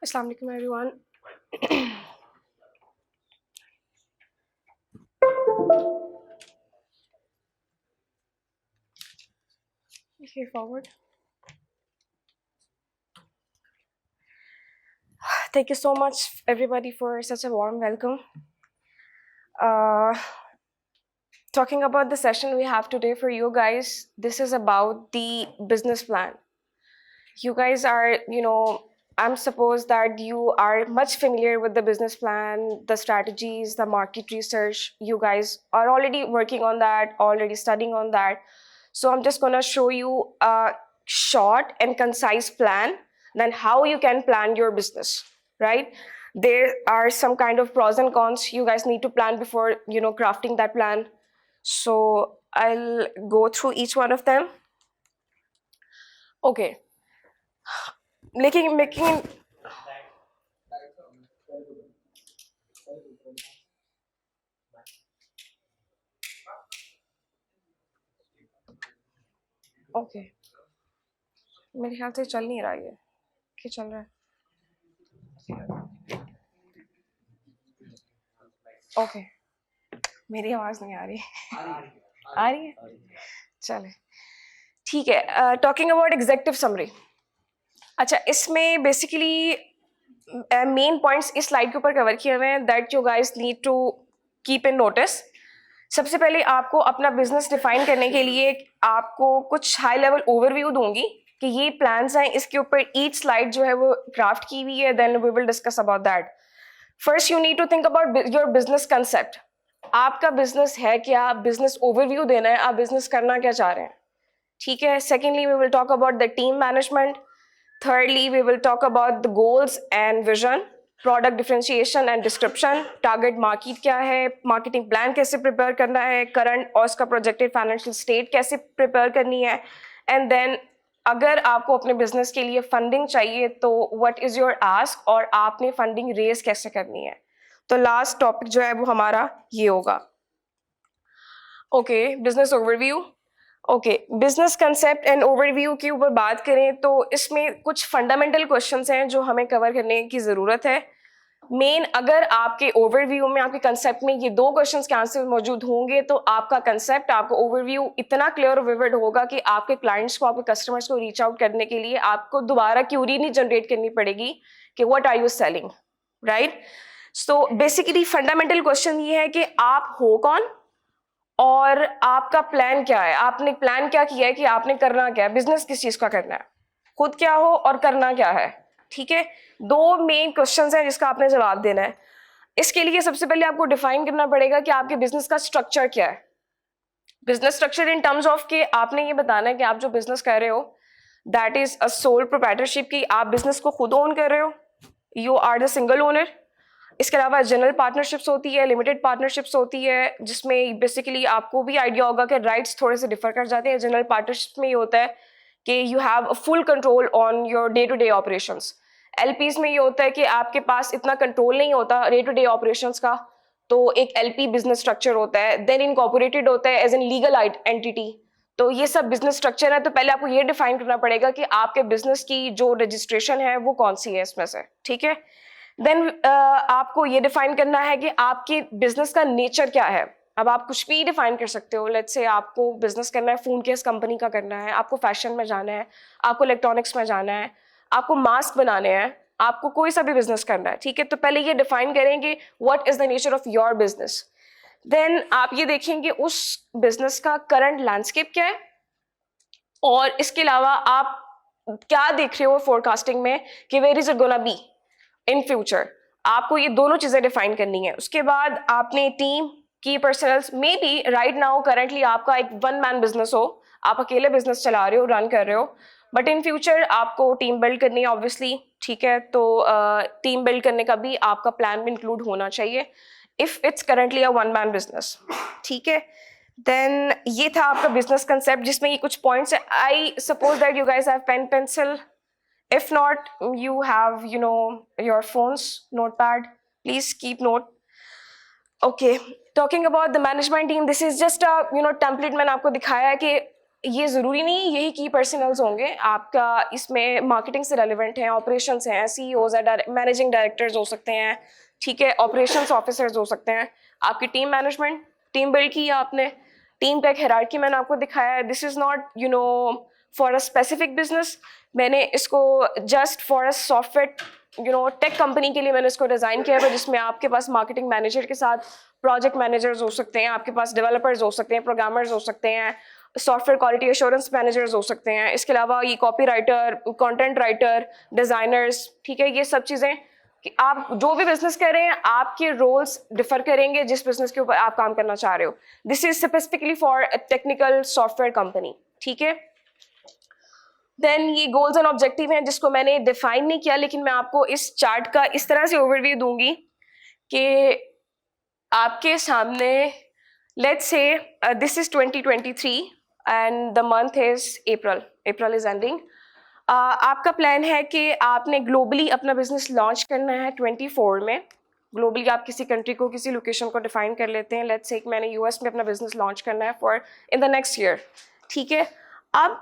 Assalamu alaikum everyone. Okay, forward. Thank you so much everybody for such a warm welcome. Uh, Talking about the session we have today for you guys, this is about the business plan. You guys are, I'm suppose that you are much familiar with the business plan, the strategies, the market research. You guys are already working on that, already studying on that. So I'm just gonna show you a short and concise plan, then how you can plan your business, right? There are some kind of pros and cons you guys need to plan before, crafting that plan. So I'll go through each one of them. Okay. Making okay मेरे ख्याल से चल नहीं रहा ये कि चल रहा है ओके मेरी आवाज नहीं आ रही आ रही है चले ठीक है टॉकिंग अबाउट एग्जेक्टिव समरी अच्छा इसमें बेसिकली मेन पॉइंट्स इस स्लाइड के ऊपर कवर किए हुए हैं that you guys need to keep in notice सबसे पहले आपको अपना बिजनेस डिफाइन करने के लिए आपको कुछ हाई लेवल ओवरव्यू दूंगी कि ये प्लान्स हैं इसके ऊपर ईच स्लाइड जो है वो क्राफ्ट की हुई है then we will discuss about that first you need to think about your business concept आपका बिजनेस है क्या बिजनेस ओवरव्यू देना है आप बिजनेस करना क्या चाह रहे हैं ठीक है secondly we will talk about the team management thirdly we will talk about the goals and vision product differentiation and description target market क्या है marketing plan कैसे prepare करना है current और उसका projected financial state कैसे prepare करनी है and then अगर आपको अपने business के लिए funding चाहिए तो what is your ask और आपने funding raise कैसे करनी है तो last topic जो है वो हमारा ये होगा okay business overview okay business concept and overview के ऊपर बात करें तो इसमें कुछ फंडामेंटल क्वेश्चंस हैं जो हमें कवर करने की ज़रूरत है मेन अगर आपके ओवरव्यू में आपके कंसेप्ट में ये दो क्वेश्चंस के आंसर मौजूद होंगे तो आपका कंसेप्ट आपका ओवरव्यू इतना क्लियर और विविड होगा कि आपके क्लाइंट्स को आपके कस्टमर्स को रीच आउट करने के लिए आपको दोबारा क्यूरी नहीं जनरेट करनी पड़ेगी कि what are you selling right so basically fundamental question ये है कि आप हो कौन और आपका प्लान क्या है आपने प्लान क्या किया है कि आपने करना क्या है बिजनेस किस चीज का करना है खुद क्या हो और करना क्या है ठीक है दो मेन क्वेश्चंस हैं जिसका आपने जवाब देना है इसके लिए सबसे पहले आपको डिफाइन करना पड़ेगा कि आपके बिजनेस का स्ट्रक्चर क्या है business structure in terms of कि आपने ये बताना है कि आप जो बिजनेस कर रहे हो that is a sole proprietorship की आप बिजनेस को खुद ओन कर रहे हो you are the single owner इसके अलावा जनरल पार्टनरशिप्स होती है लिमिटेड पार्टनरशिप्स होती है जिसमें बेसिकली आपको भी आइडिया होगा कि राइट्स थोड़े से डिफर कर जाते हैं जनरल पार्टनरशिप में ये होता है कि you have full control on your day to day operations एलपीज में ये होता है कि आपके पास इतना कंट्रोल नहीं होता डे टू डे ऑपरेशंस का तो एक एलपी बिजनेस स्ट्रक्चर होता है देन इनकॉर्पोरेटेड होता है एज एन लीगल एंटिटी तो ये सब बिजनेस स्ट्रक्चर है तो पहले आपको ये डिफाइन करना पड़ेगा कि आपके बिजनेस की जो रजिस्ट्रेशन है वो कौन सी है इसमें से ठीक है देन आपको ये डिफाइन करना है कि आपके बिजनेस का नेचर क्या है अब आप कुछ भी डिफाइन कर सकते हो लेट्स से आपको बिजनेस करना है फोन केस कंपनी का करना है आपको फैशन में जाना है आपको इलेक्ट्रॉनिक्स में जाना है आपको मास्क बनाने हैं आपको कोई सा भी बिजनेस करना है ठीक है तो पहले ये डिफाइन करेंगे what is the nature of your business then आप ये देखेंगे उस बिजनेस का करंट लैंडस्केप क्या है और इसके अलावा आप क्या देख रहे हो फोरकास्टिंग में कि where is it gonna be in future आपको ये दोनों चीजें डिफाइन करनी है उसके बाद आपने टीम की personals maybe right now currently आपका एक वन मैन बिजनेस हो आप अकेले बिजनेस चला रहे हो रन कर रहे हो बट इन फ्यूचर आपको टीम बिल्ड करनी है ऑब्वियसली ठीक है तो टीम बिल्ड करने का भी आपका प्लान में इंक्लूड होना चाहिए if it's currently a one man business ठीक है देन ये था आपका बिजनेस कंसेप्ट जिसमें ये कुछ पॉइंट्स है I suppose that you guys have pen pencil if not you have your phones notepad please keep note okay talking about the management team this is just a template मैंने आपको दिखाया है कि ये ज़रूरी नहीं यही की पर्सनल्स होंगे आपका, इसमें मार्केटिंग से रेलिवेंट है, ऑपरेशंस हैं, सीईओज है, मैनेजिंग डायरेक्टर्स हो सकते हैं, ठीक है, ऑपरेशंस ऑफिसर्स हो सकते हैं, आपकी टीम मैनेजमेंट, टीम बिल्ड की आपने, टीम का एक हायरार्की मैंने आपको दिखाया है। This is not for a specific business, मैंने इसको just for a software tech company के लिए मैंने इसको डिज़ाइन किया है, जिसमें आपके पास मार्केटिंग मैनेजर के साथ प्रोजेक्ट मैनेजर्स हो सकते हैं, आपके पास डेवलपर्स हो सकते हैं, प्रोग्रामर्स हो सकते हैं, सॉफ्टवेयर क्वालिटी एश्योरेंस मैनेजर्स हो सकते हैं, इसके अलावा ये copy writer, content writer, designers, ठीक है, ये सब चीज़ें कि आप जो भी बिजनेस कर रहे हैं आपके रोल्स डिफर करेंगे जिस बिजनेस के ऊपर आप काम करना चाह रहे हो। This is specifically for a technical software company, ठीक है। देन ये गोल्स एंड ऑब्जेक्टिव हैं जिसको मैंने डिफाइन नहीं किया, लेकिन मैं आपको इस चार्ट का इस तरह से ओवरव्यू दूंगी कि आपके सामने let's say this is 2023 and the month is April is ending. आपका प्लान है कि आपने ग्लोबली अपना बिजनेस लॉन्च करना है 24 में। ग्लोबली आप किसी कंट्री को, किसी लोकेशन को डिफाइन कर लेते हैं, लेट्स से मैंने यूएस में अपना बिजनेस लॉन्च करना है for in the next year, ठीक है। अब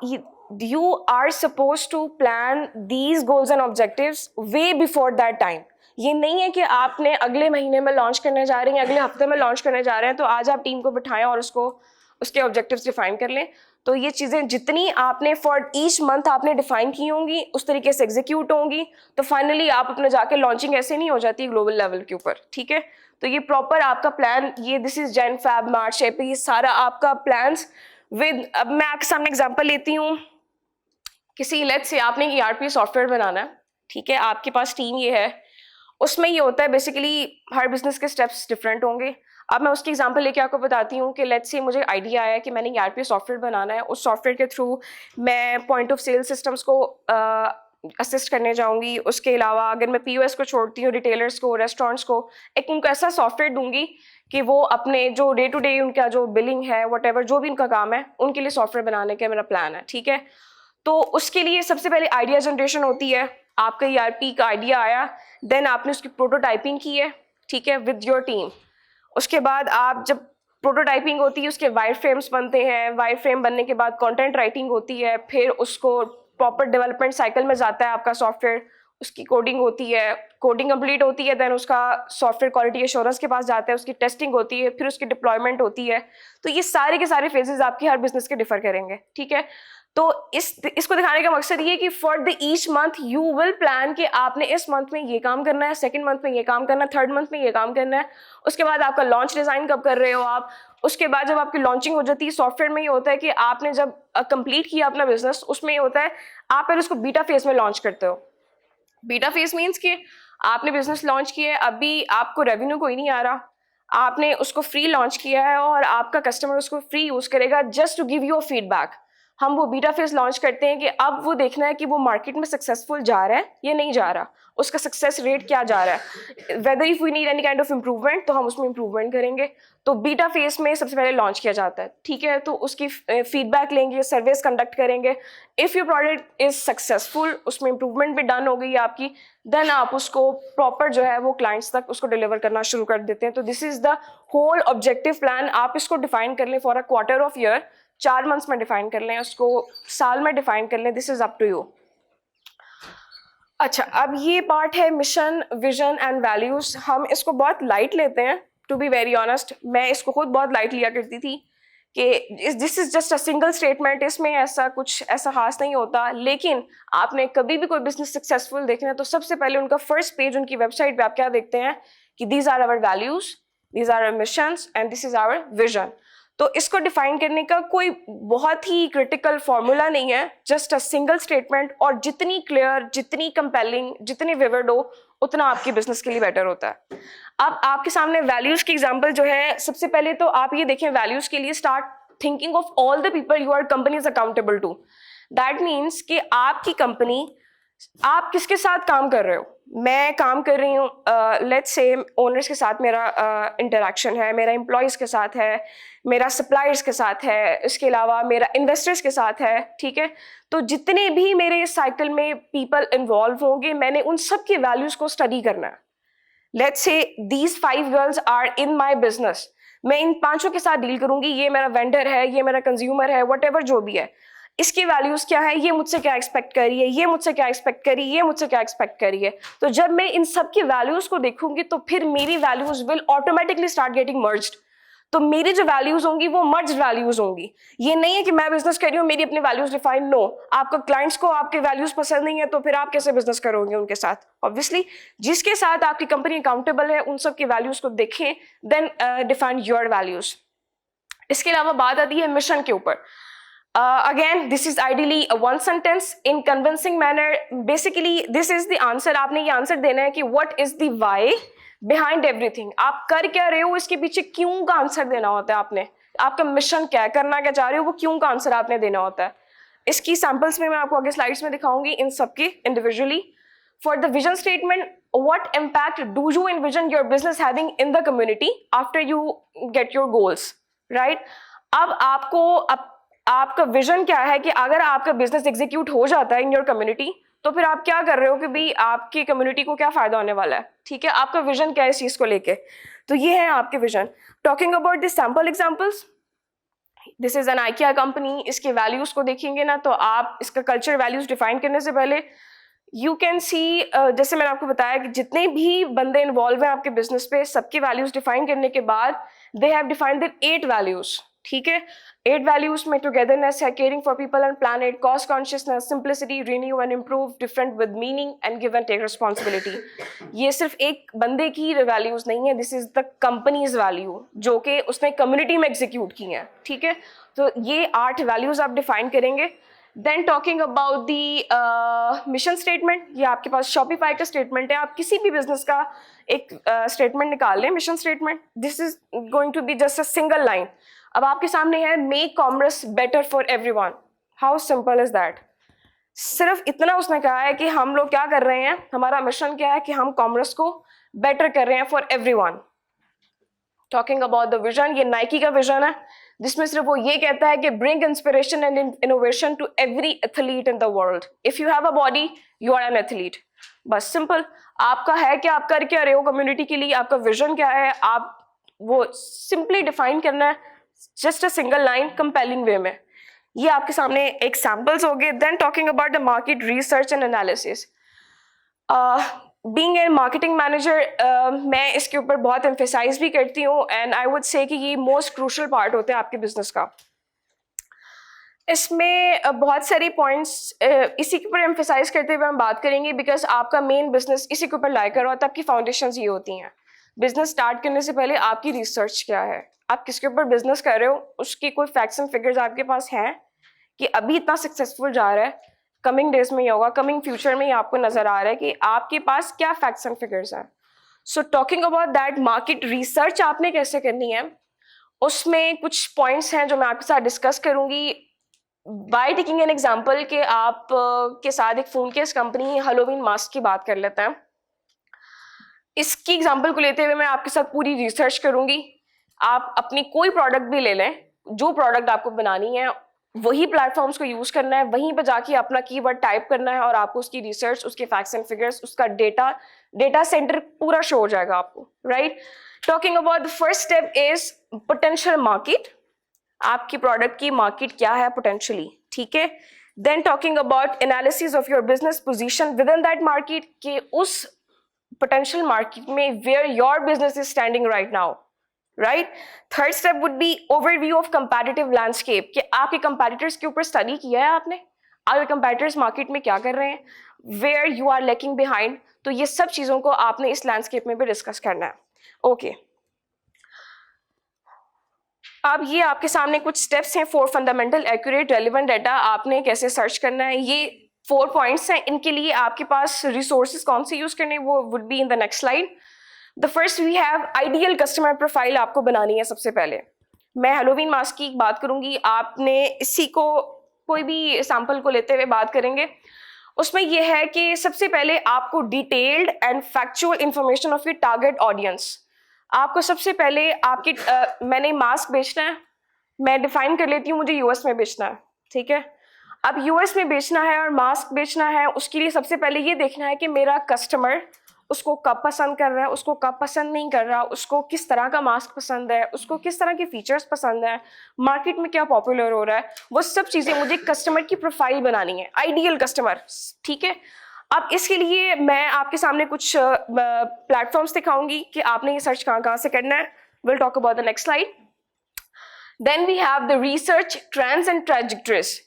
you are supposed to plan these goals and objectives way before that time। ये नहीं है कि आपने अगले महीने में लॉन्च करने जा रहे हैं, अगले हफ्ते में लॉन्च करने जा रहे हैं तो आज आप टीम को बिठाएं और उसके ऑब्जेक्टिव्स डिफाइन कर लें। तो ये चीज़ें जितनी आपने फॉर ईच मंथ आपने डिफाइन की होंगी उस तरीके से एग्जीक्यूट होंगी, तो फाइनली आप अपने जाके लॉन्चिंग ऐसे नहीं हो जाती ग्लोबल लेवल के ऊपर, ठीक है। तो ये प्रॉपर आपका प्लान, ये दिस इज जैन फैब मार्च अप्रैल, ये सारा आपका प्लान्स विद, अब मैं आपके सामने एग्जाम्पल लेती हूँ। किसी लेट्स से आपने ERP सॉफ्टवेयर बनाना है, ठीक है, आपके पास टीम ये है, उसमें ये होता है बेसिकली हर बिजनेस के स्टेप्स डिफरेंट होंगे। अब मैं उसकी एग्जांपल लेके आपको बताती हूँ कि लेट्स से मुझे आइडिया आया कि मैंने ERP सॉफ्टवेयर बनाना है, उस सॉफ्टवेयर के थ्रू मैं पॉइंट ऑफ सेल सिस्टम्स को असिस्ट करने जाऊँगी। उसके अलावा अगर मैं POS को छोड़ती हूँ, रिटेलर्स को, रेस्टोरेंट्स को एक उनको ऐसा सॉफ्टवेयर दूंगी कि वो अपने जो डे टू डे उनका जो बिलिंग है, व्हाटएवर जो भी उनका काम है, उनके लिए सॉफ्टवेयर बनाने का मेरा प्लान है, ठीक है। तो उसके लिए सबसे पहले आइडिया जनरेशन होती है, आपका ERP का आइडिया आया, देन आपने उसकी प्रोटोटाइपिंग की है, ठीक है, विद योर टीम। उसके बाद आप जब प्रोटोटाइपिंग होती है उसके वायर फ्रेम्स बनते हैं, वायर फ्रेम बनने के बाद कंटेंट राइटिंग होती है, फिर उसको प्रॉपर डेवलपमेंट साइकिल में जाता है आपका सॉफ्टवेयर, उसकी कोडिंग होती है, कोडिंग कंप्लीट होती है, देन उसका सॉफ्टवेयर क्वालिटी एश्योरेंस के पास जाता है, उसकी टेस्टिंग होती है, फिर उसकी डिप्लॉयमेंट होती है। तो ये सारे के सारे फेजेस आपकी हर बिजनेस के डिफर करेंगे, ठीक है। तो इसको दिखाने का मकसद ये कि for the each month you will plan कि आपने इस मंथ में ये काम करना है, सेकंड मंथ में ये काम करना है, थर्ड मंथ में ये काम करना है। उसके बाद आपका लॉन्च डिजाइन कब कर रहे हो आप, उसके बाद जब आपकी लॉन्चिंग हो जाती है सॉफ्टवेयर में, ये होता है कि आपने जब कंप्लीट किया अपना बिजनेस, उसमें ये होता है आप फिर उसको बीटा फेज में लॉन्च करते हो। बीटा फेज मीन्स कि आपने बिजनेस लॉन्च किया है, अभी आपको रेवेन्यू कोई नहीं आ रहा, आपने उसको फ्री लॉन्च किया है और आपका कस्टमर उसको फ्री यूज करेगा just to give you feedback. हम वो बीटा फेज लॉन्च करते हैं कि अब वो देखना है कि वो मार्केट में सक्सेसफुल जा रहा है या नहीं जा रहा, उसका सक्सेस रेट क्या जा रहा है, whether if we need any kind of improvement तो हम उसमें इम्प्रूवमेंट करेंगे। तो बीटा फेज में सबसे पहले लॉन्च किया जाता है, ठीक है। तो उसकी फीडबैक लेंगे, सर्वेस कंडक्ट करेंगे, if your product is successful, उसमें इम्प्रूवमेंट भी डन हो गई आपकी, देन आप उसको प्रॉपर जो है वो क्लाइंट्स तक उसको डिलीवर करना शुरू कर देते हैं। तो this is the whole objective plan. आप इसको डिफाइन कर लें for a quarter of year, 4 months में डिफाइन कर लें, उसको साल में डिफाइन कर लें, this is up to you. अच्छा, अब ये पार्ट है मिशन, विजन एंड वैल्यूज। हम इसको बहुत लाइट लेते हैं, टू बी वेरी ऑनेस्ट, मैं इसको खुद बहुत लाइट लिया करती थी कि this is just a single statement, इसमें ऐसा कुछ ऐसा खास नहीं होता। लेकिन आपने कभी भी कोई बिजनेस सक्सेसफुल देखना है तो सबसे पहले उनका फर्स्ट पेज उनकी वेबसाइट पे आप क्या देखते हैं कि these are our values, these are our missions and this is our vision. तो इसको डिफाइन करने का कोई बहुत ही क्रिटिकल फॉर्मूला नहीं है, जस्ट अ सिंगल स्टेटमेंट, और जितनी क्लियर, जितनी कंपेलिंग, जितनी विविड हो उतना आपकी बिजनेस के लिए बेटर होता है। अब आपके सामने वैल्यूज की एग्जांपल जो है, सबसे पहले तो आप ये देखें, वैल्यूज के लिए start thinking of all the people you are company is accountable to. That means कि आपकी कंपनी, आप किसके साथ काम कर रहे हो। मैं काम कर रही हूँ लेट्स से ओनर्स के साथ मेरा इंटरेक्शन है, मेरा एम्प्लॉयज़ के साथ है, मेरा सप्लायर्स के साथ है, इसके अलावा मेरा इन्वेस्टर्स के साथ है, ठीक है। तो जितने भी मेरे साइकिल में पीपल इन्वॉल्व होंगे, मैंने उन सब के वैल्यूज को स्टडी करना है। Let's say these 5 goals are in my business, मैं इन 5 के साथ डील करूंगी, ये मेरा वेंडर है, ये मेरा कंज्यूमर है, व्हाटएवर जो भी है, इसकी वैल्यूज क्या है, ये मुझसे क्या एक्सपेक्ट कर रही है, ये मुझसे क्या एक्सपेक्ट कर रही है, ये मुझसे क्या एक्सपेक्ट कर रही है। तो जब मैं इन सब की वैल्यूज को देखूंगी तो फिर मेरी values will automatically start getting merged. तो मेरी जो वैल्यूज होंगी वो मर्ज वैल्यूज होंगी। ये नहीं है कि मैं बिजनेस कर रही हूँ मेरी अपनी वैल्यूज डिफाइन, नो, आपका क्लाइंट्स को आपके वैल्यूज पसंद नहीं है तो फिर आप कैसे बिजनेस करोगे उनके साथ। ऑब्वियसली जिसके साथ आपकी कंपनी अकाउंटेबल है उन सब की वैल्यूज को देखें, देन डिफाइन योर वैल्यूज। इसके अलावा बात आती है मिशन के ऊपर। Again, this is ideally a one sentence in convincing manner. Basically, this is the answer. आपने ये आंसर देना है कि what is the why behind everything. आप कर क्या रहे हो, इसके पीछे क्यों का आंसर देना होता है आपने। आपका मिशन क्या है, करना क्या चाह रहे हो, वो क्यों का आंसर आपने देना होता है। इसकी सैम्पल्स में मैं आपको आगे स्लाइड्स में दिखाऊंगी इन सबकी individually. For the vision statement, what impact do you envision your business having in the community after you get your goals, right? अब आपका विजन क्या है कि अगर आपका बिजनेस एग्जीक्यूट हो जाता है इन योर कम्युनिटी तो फिर आप क्या कर रहे हो कि भाई आपकी कम्युनिटी को क्या फायदा होने वाला है, ठीक है। आपका विजन क्या है इस चीज को लेके, तो ये है आपके vision. Talking about this sample examples, this is an IKEA company. इसके वैल्यूज को देखेंगे ना तो आप इसका कल्चर वैल्यूज डिफाइन करने से पहले यू कैन सी, जैसे मैंने आपको बताया कि जितने भी बंदे इन्वॉल्व हैं आपके बिजनेस पे, सबके वैल्यूज डिफाइन करने के बाद they have defined their 8 values, ठीक है। 8 वैल्यूज में टुगेदरनेस है, caring for people and planet, cost consciousness, simplicity, renew and improve, different with meaning and give and take responsibility. ये सिर्फ एक बंदे की वैल्यूज नहीं है, this is the company's value जो कि उसने कम्युनिटी में एग्जीक्यूट की है, ठीक है। तो ये 8 वैल्यूज आप डिफाइन करेंगे। Then talking about the mission statement, ये आपके पास शॉपिफाई का स्टेटमेंट है, आप किसी भी बिजनेस का एक स्टेटमेंट निकाल लें, mission statement. This is going to be just a single line. अब आपके सामने है make commerce better for everyone. How simple is that. सिर्फ इतना उसने कहा है कि हम लोग क्या कर रहे हैं, हमारा मिशन क्या है कि हम कॉमर्स को बेटर कर रहे हैं for everyone. Talking about the vision, ये नाइकी का विजन है जिसमें सिर्फ वो ये कहता है कि bring inspiration and innovation to every athlete in the world. If you have a body you are an athlete. बस सिंपल, आपका है क्या, आप कर क्या रहे हो कम्युनिटी के लिए, आपका विजन क्या है, आप वो सिंपली डिफाइन करना है, just a single line compelling way में। ये आपके सामने एक सैम्पल्स हो गए। Then talking about the market research and analysis, being a marketing manager मैं इसके ऊपर बहुत एम्फेसाइज भी करती हूँ एंड आई वुड से कि ये मोस्ट क्रूशल पार्ट होता है आपके बिजनेस का। इसमें बहुत सारी पॉइंट्स इसी के ऊपर एम्फेसाइज करते हुए हम बात करेंगे बिकॉज आपका मेन बिजनेस इसी के ऊपर लाई कर रहा होता है। आपकी फाउंडेशंस ये होती हैं, बिजनेस स्टार्ट करने से पहले आपकी रिसर्च क्या है, आप किसके ऊपर बिजनेस कर रहे हो, उसकी कोई फैक्ट्स एंड फिगर्स आपके पास हैं कि अभी इतना सक्सेसफुल जा रहा है, कमिंग डेज में ही होगा, कमिंग फ्यूचर में ही आपको नजर आ रहा है कि आपके पास क्या फैक्ट्स एंड फिगर्स हैं। So talking about that market research आपने कैसे करनी है, उसमें कुछ पॉइंट्स हैं जो मैं आपके साथ डिस्कस करूंगी बाय टेकिंग एन एग्जांपल कि आप के साथ एक phone case company Halloween mask की बात कर लेते हैं। इसकी एग्जांपल को लेते हुए मैं आपके साथ पूरी रिसर्च करूंगी। आप अपनी कोई प्रोडक्ट भी ले लें, जो प्रोडक्ट आपको बनानी है वही प्लेटफॉर्म्स को यूज करना है, वहीं पर जाके अपना कीवर्ड टाइप करना है और आपको उसकी रिसर्च, उसके फैक्ट्स एंड फिगर्स, उसका डेटा सेंटर पूरा शो हो जाएगा आपको, right. Talking about the first step is potential market, आपकी प्रोडक्ट की मार्केट क्या है पोटेंशियली, ठीक है। Then talking about analysis of your business position within that market, कि उस पोटेंशियल मार्केट में where your business is standing right now, right. Third step would be overview of competitive landscape, कि आपके competitors के ऊपर study किया है आपने, आपके कंपैटिटर्स मार्केट में क्या कर रहे हैं, where you are lacking behind. तो ये सब चीजों को आपने इस लैंडस्केप में भी डिस्कस करना है, ओके। अब ये आपके सामने कुछ स्टेप्स हैं, 4 फंडामेंटल एक्यूरेट रेलिवेंट डाटा आपने कैसे सर्च करना है। ये 4 पॉइंट्स हैं, इनके लिए आपके पास रिसोर्सेज कौन से यूज करने, वो would be in the next slide. The first we have ideal customer profile आपको बनानी है। सबसे पहले मैं हैलोवीन मास्क की बात करूंगी, आपने इसी को कोई भी सैंपल को लेते हुए बात करेंगे। उसमें यह है कि सबसे पहले आपको detailed and factual information of your target audience, आपको सबसे पहले आपकी मैंने मास्क बेचना है, मैं डिफाइन कर लेती हूँ मुझे यूएस में बेचना है, ठीक है। अब यूएस में बेचना है और मास्क बेचना है, उसके लिए सबसे पहले ये देखना है कि मेरा कस्टमर उसको कब पसंद कर रहा है, उसको कब पसंद नहीं कर रहा, उसको किस तरह का मास्क पसंद है, उसको किस तरह के फीचर्स पसंद है, मार्केट में क्या पॉपुलर हो रहा है, वो सब चीज़ें मुझे कस्टमर की प्रोफाइल बनानी है, आइडियल कस्टमर, ठीक है। अब इसके लिए मैं आपके सामने कुछ प्लेटफॉर्म्स दिखाऊंगी कि आपने ये सर्च कहाँ से करना है। Will talk about the next slide. Then we have the research trends and trajectories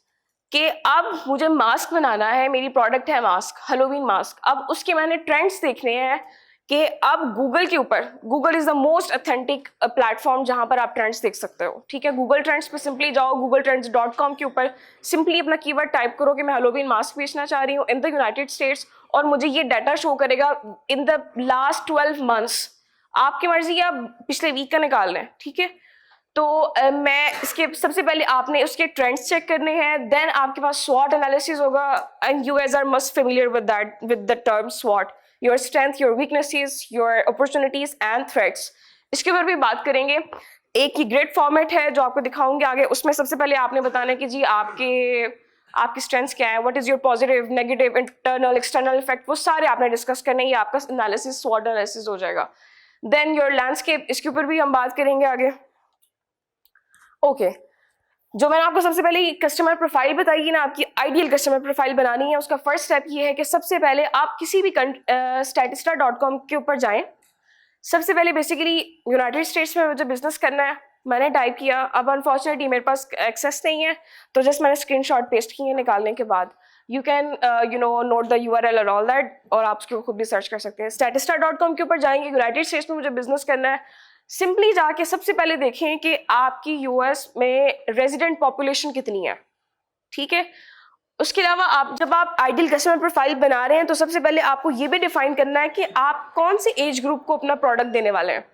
कि अब मुझे मास्क बनाना है, मेरी प्रोडक्ट है मास्क, हैलोवीन मास्क। अब उसके मैंने ट्रेंड्स देखने हैं कि अब गूगल के ऊपर, Google is the most authentic platform जहां पर आप ट्रेंड्स देख सकते हो, ठीक है। गूगल ट्रेंड्स पे सिंपली जाओ, googletrends.com के ऊपर सिंपली अपना कीवर्ड टाइप करो कि मैं हैलोवीन मास्क बेचना चाह रही हूँ इन द यूनाइटेड स्टेट्स, और मुझे ये डाटा शो करेगा इन द लास्ट 12 मंथ्स। आपकी मर्जी है, आप पिछले वीक का निकाल लें, ठीक है। तो मैं इसके सबसे पहले आपने उसके ट्रेंड्स चेक करने हैं, देन आपके पास स्वॉट एनालिसिस होगा, and you guys are must familiar with that, with the term स्वॉट, your strength, your weaknesses, your opportunities and threats. इसके ऊपर भी बात करेंगे। एक ही ग्रेड फॉर्मेट है जो आपको दिखाऊंगे आगे, उसमें सबसे पहले आपने बताना है कि जी आपकी स्ट्रेंथ्स क्या है, what is your positive, negative, internal, external effect, वो सारे आपने डिस्कस करने, ये आपका एनालिसिस, स्वॉट एनालिसिस हो जाएगा। देन योर लैंडस्केप, इसके ऊपर भी हम बात करेंगे आगे। ओके, जो मैंने आपको सबसे पहले कस्टमर प्रोफाइल बताई है ना, आपकी आइडियल कस्टमर प्रोफाइल बनानी है, उसका फर्स्ट स्टेप ये है कि सबसे पहले आप किसी भी statista.com के ऊपर जाएं। सबसे पहले बेसिकली यूनाइटेड स्टेट्स में मुझे बिजनेस करना है, मैंने टाइप किया। अब अनफॉर्चुनेटली मेरे पास एक्सेस नहीं है, तो जस्ट मैंने स्क्रीनशॉट पेस्ट किए निकालने के बाद। You can note the URL और ऑल दैट, और आप उसको खुद भी सर्च कर सकते हैं। statista.com के ऊपर जाएंगे, यूनाइटेड स्टेट्स में मुझे बिजनेस करना है। सिंपली जाके सबसे पहले देखें कि आपकी US में रेजिडेंट पॉपुलेशन कितनी है, ठीक है। उसके अलावा आप जब आप आइडियल कस्टमर प्रोफाइल बना रहे हैं तो सबसे पहले आपको ये भी डिफाइन करना है कि आप कौन से एज ग्रुप को अपना प्रोडक्ट देने वाले हैं।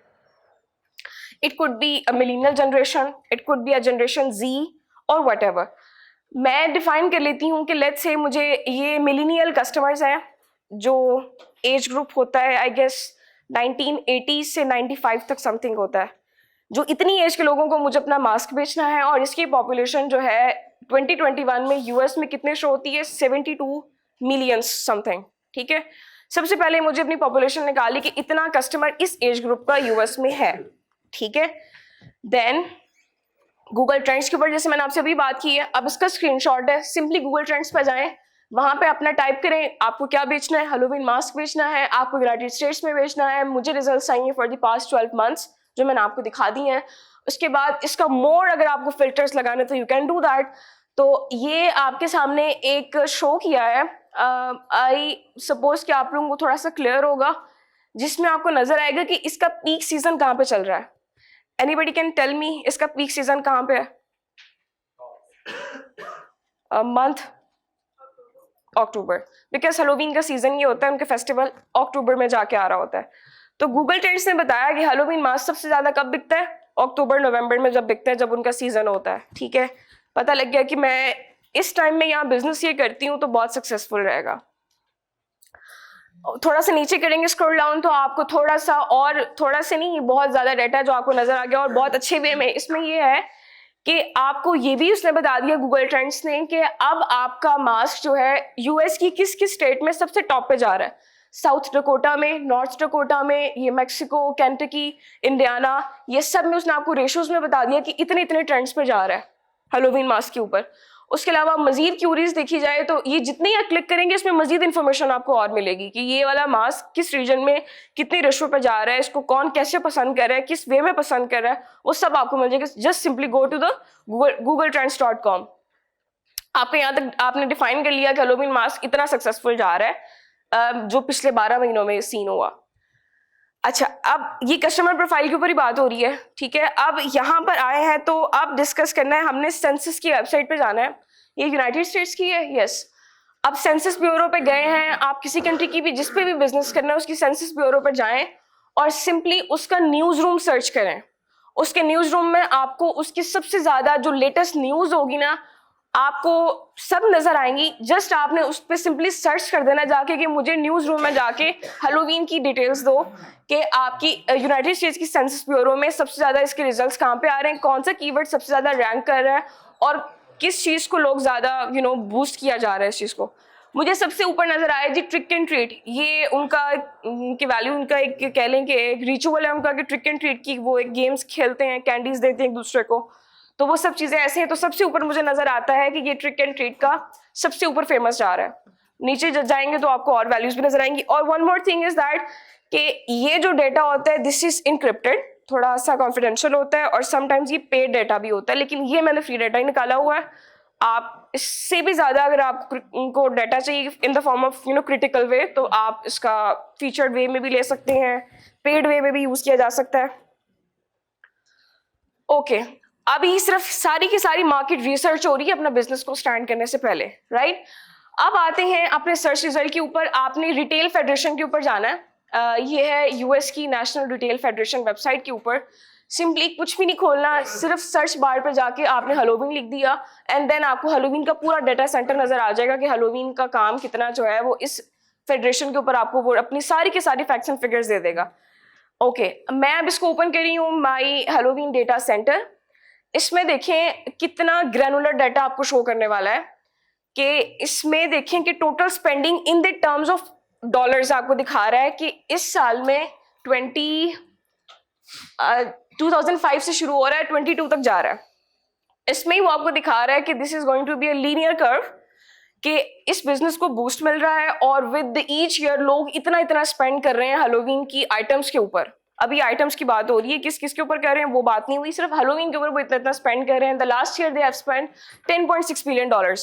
It could be a millennial generation, it could be a generation Z और व्हाटएवर। मैं डिफाइन कर लेती हूँ कि लेट्स से मुझे ये मिलेनियल कस्टमर्स हैं, जो एज ग्रुप होता है आई गेस 1980 से 95 तक समथिंग होता है, जो इतनी एज के लोगों को मुझे अपना मास्क बेचना है। और इसकी पॉपुलेशन जो है 2021 में US में कितने शो होती है, 72 मिलियन समथिंग, ठीक है। सबसे पहले मुझे अपनी पॉपुलेशन निकाली कि इतना कस्टमर इस एज ग्रुप का US में है, ठीक है। देन गूगल ट्रेंड्स के ऊपर जैसे मैंने आपसे अभी बात की है, अब इसका स्क्रीनशॉट है, सिंपली गूगल ट्रेंड्स पर जाएं, वहां पे अपना टाइप करें आपको क्या बेचना है, हैलोवीन मास्क बेचना है, आपको यूनाइटेड स्टेट्स में बेचना है। मुझे रिजल्ट्स आएंगे फॉर द पास्ट 12 मंथ्स जो मैंने आपको दिखा दी हैं। उसके बाद इसका मोर अगर आपको फिल्टर्स लगाने तो यू कैन डू दैट। तो ये आपके सामने एक शो किया है, आई सपोज कि आप लोगों को थोड़ा सा क्लियर होगा, जिसमें आपको नजर आएगा कि इसका पीक सीजन कहाँ पे चल रहा है। एनीबडी कैन टेल मी इसका पीक सीजन कहाँ पे है? मंथ अक्टूबर, बिकॉज हैलोवीन का सीजन ये होता है, उनके फेस्टिवल अक्टूबर में जाके आ रहा होता है। तो गूगल ट्रेंड्स ने बताया कि हैलोवीन मास्क सबसे ज्यादा कब बिकता है, अक्टूबर नवंबर में जब बिकता है, जब उनका सीजन होता है, ठीक है। पता लग गया कि मैं इस टाइम में यहाँ बिजनेस ये करती हूँ तो बहुत सक्सेसफुल रहेगा। थोड़ा सा नीचे करेंगे स्क्रॉल डाउन तो आपको थोड़ा सा, और थोड़ा सा नहीं, बहुत ज्यादा डाटा जो आपको नजर आ गया और बहुत अच्छे वे में। इसमें ये है कि आपको ये भी उसने बता दिया गूगल ट्रेंड्स ने कि अब आपका मास्क जो है US की किस किस स्टेट में सबसे टॉप पे जा रहा है। साउथ डकोटा में, नॉर्थ डकोटा में, ये मैक्सिको, केंटकी, इंडियाना, ये सब में उसने आपको रेशोज में बता दिया कि इतने इतने ट्रेंड्स पे जा रहा है हैलोवीन मास्क के ऊपर। उसके अलावा मजीद क्यूरीज देखी जाए तो ये जितने आप क्लिक करेंगे इसमें मजीद इन्फॉर्मेशन आपको और मिलेगी कि ये वाला मास्क किस रीजन में कितनी रेशो पे जा रहा है, इसको कौन कैसे पसंद कर रहा है, किस वे में पसंद कर रहा है, वो सब आपको मिल जाएगा। Just simply go to the googletrends.com। आपको यहाँ तक आपने डिफाइन कर लिया कि हैलोवीन मास्क इतना सक्सेसफुल जा रहा है जो पिछले 12 महीनों में सीन हुआ। अच्छा, अब ये कस्टमर प्रोफाइल के ऊपर ही बात हो रही है, ठीक है। अब यहाँ पर आए हैं तो अब डिस्कस करना है, हमने सेंसस की वेबसाइट पे जाना है। ये यूनाइटेड स्टेट्स की है, यस। अब सेंसस ब्यूरो पे गए हैं, आप किसी कंट्री की भी जिस पे भी बिजनेस करना है उसकी सेंसस ब्यूरो पर जाएं और सिंपली उसका न्यूज रूम सर्च करें। उसके न्यूज रूम में आपको उसकी सबसे ज्यादा जो लेटेस्ट न्यूज होगी ना, आपको सब नजर आएंगी। जस्ट आपने उस पर सिंपली सर्च कर देना जाके कि मुझे न्यूज रूम में जाके हैलोवीन की डिटेल्स दो कि आपकी यूनाइटेड स्टेट्स की सेंसस ब्यूरो में सबसे ज्यादा इसके रिजल्ट्स कहाँ पे आ रहे हैं, कौन सा कीवर्ड सबसे ज्यादा रैंक कर रहा है और किस चीज को लोग ज्यादा बूस्ट किया जा रहा है इस चीज को। मुझे सबसे ऊपर नजर आया जी ट्रिक एंड ट्रीट। ये उनकी वैल्यू, उनका एक कह लें कि एक रिचुअल है उनका कि ट्रिक एंड ट्रीट की, वो एक गेम्स खेलते हैं, कैंडीज देते हैं एक दूसरे को, तो वो सब चीजें ऐसे हैं। तो सबसे ऊपर मुझे नजर आता है कि ये ट्रिक एंड ट्रीट का सबसे ऊपर फेमस जा रहा है। नीचे जाएंगे तो आपको और वैल्यूज भी नजर आएंगी। और one more thing is that कि ये जो डेटा होता है दिस इज इनक्रिप्टेड, थोड़ा सा कॉन्फिडेंशियल होता है, और समटाइम्स ये पेड डेटा भी होता है, लेकिन ये मैंने फ्री डेटा ही निकाला हुआ है। आप इससे भी ज्यादा अगर आपको डाटा चाहिए in the form of critical way, तो आप इसका फीचर्ड वे में भी ले सकते हैं, पेड वे में भी यूज किया जा सकता है। ओके, अभी सिर्फ सारी की सारी मार्केट रिसर्च हो रही है अपना बिजनेस को स्टार्ट करने से पहले, राइट? अब आते हैं अपने सर्च रिजल्ट के ऊपर। आपने रिटेल फेडरेशन के ऊपर जाना है। ये है यूएस की नेशनल रिटेल फेडरेशन वेबसाइट के ऊपर। सिंपली कुछ भी नहीं खोलना, सिर्फ सर्च बार पे जाके आपने हेलोवीन लिख दिया एंड देन आपको हेलोवीन का पूरा डाटा सेंटर नजर आ जाएगा कि हेलोवीन का काम कितना जो है वो इस फेडरेशन के ऊपर आपको वो अपनी सारी की सारी फैक्ट्स एंड फिगर्स दे देगा। ओके, मैं अब इसको ओपन कर रही हूँ माई हेलोवीन डेटा सेंटर। इसमें देखें कितना ग्रैनुलर डाटा आपको शो करने वाला है कि इसमें देखें कि total spending in the terms of dollars आपको दिखा रहा है कि इस साल में 2005 से शुरू हो रहा है, 22 तक जा रहा है। इसमें ही वो आपको दिखा रहा है कि this is going to be a linear curve, कि इस बिजनेस को बूस्ट मिल रहा है और विद ईच ईयर लोग इतना इतना स्पेंड कर रहे हैं हेलोवीन की आइटम्स के ऊपर। अभी आइटम्स की बात हो रही है, किस किस के ऊपर कर रहे हैं वो बात नहीं हुई, सिर्फ हेलोवीन के ऊपर वो इतना इतना स्पेंड कर रहे हैं। The last year they have spend $10.6 billion.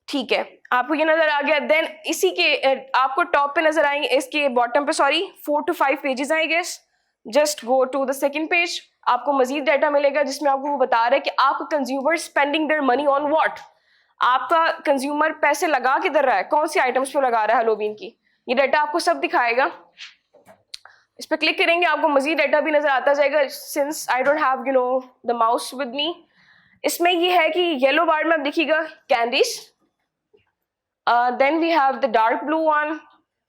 ठीक है, आपको ये नजर आ गया। देन इसी के आपको टॉप पे नजर आएंगे, इसके बॉटम पे 4 to 5 pages I guess. Just go to the second page, आपको मजीद डाटा मिलेगा जिसमें आपको वो बता रहा है कि आपका consumer spending their money on what. आपका कंज्यूमर पैसे लगा किधर रहा है, कौन सी आइटम्स पे लगा रहा है हेलोवीन की, ये डाटा आपको सब दिखाएगा। इस पर क्लिक करेंगे आपको मजीद डाटा भी नजर आता जाएगा। Since I don't have the mouse with me, इसमें ये है कि येलो बार में आप देखिएगा candies, then we have the dark blue one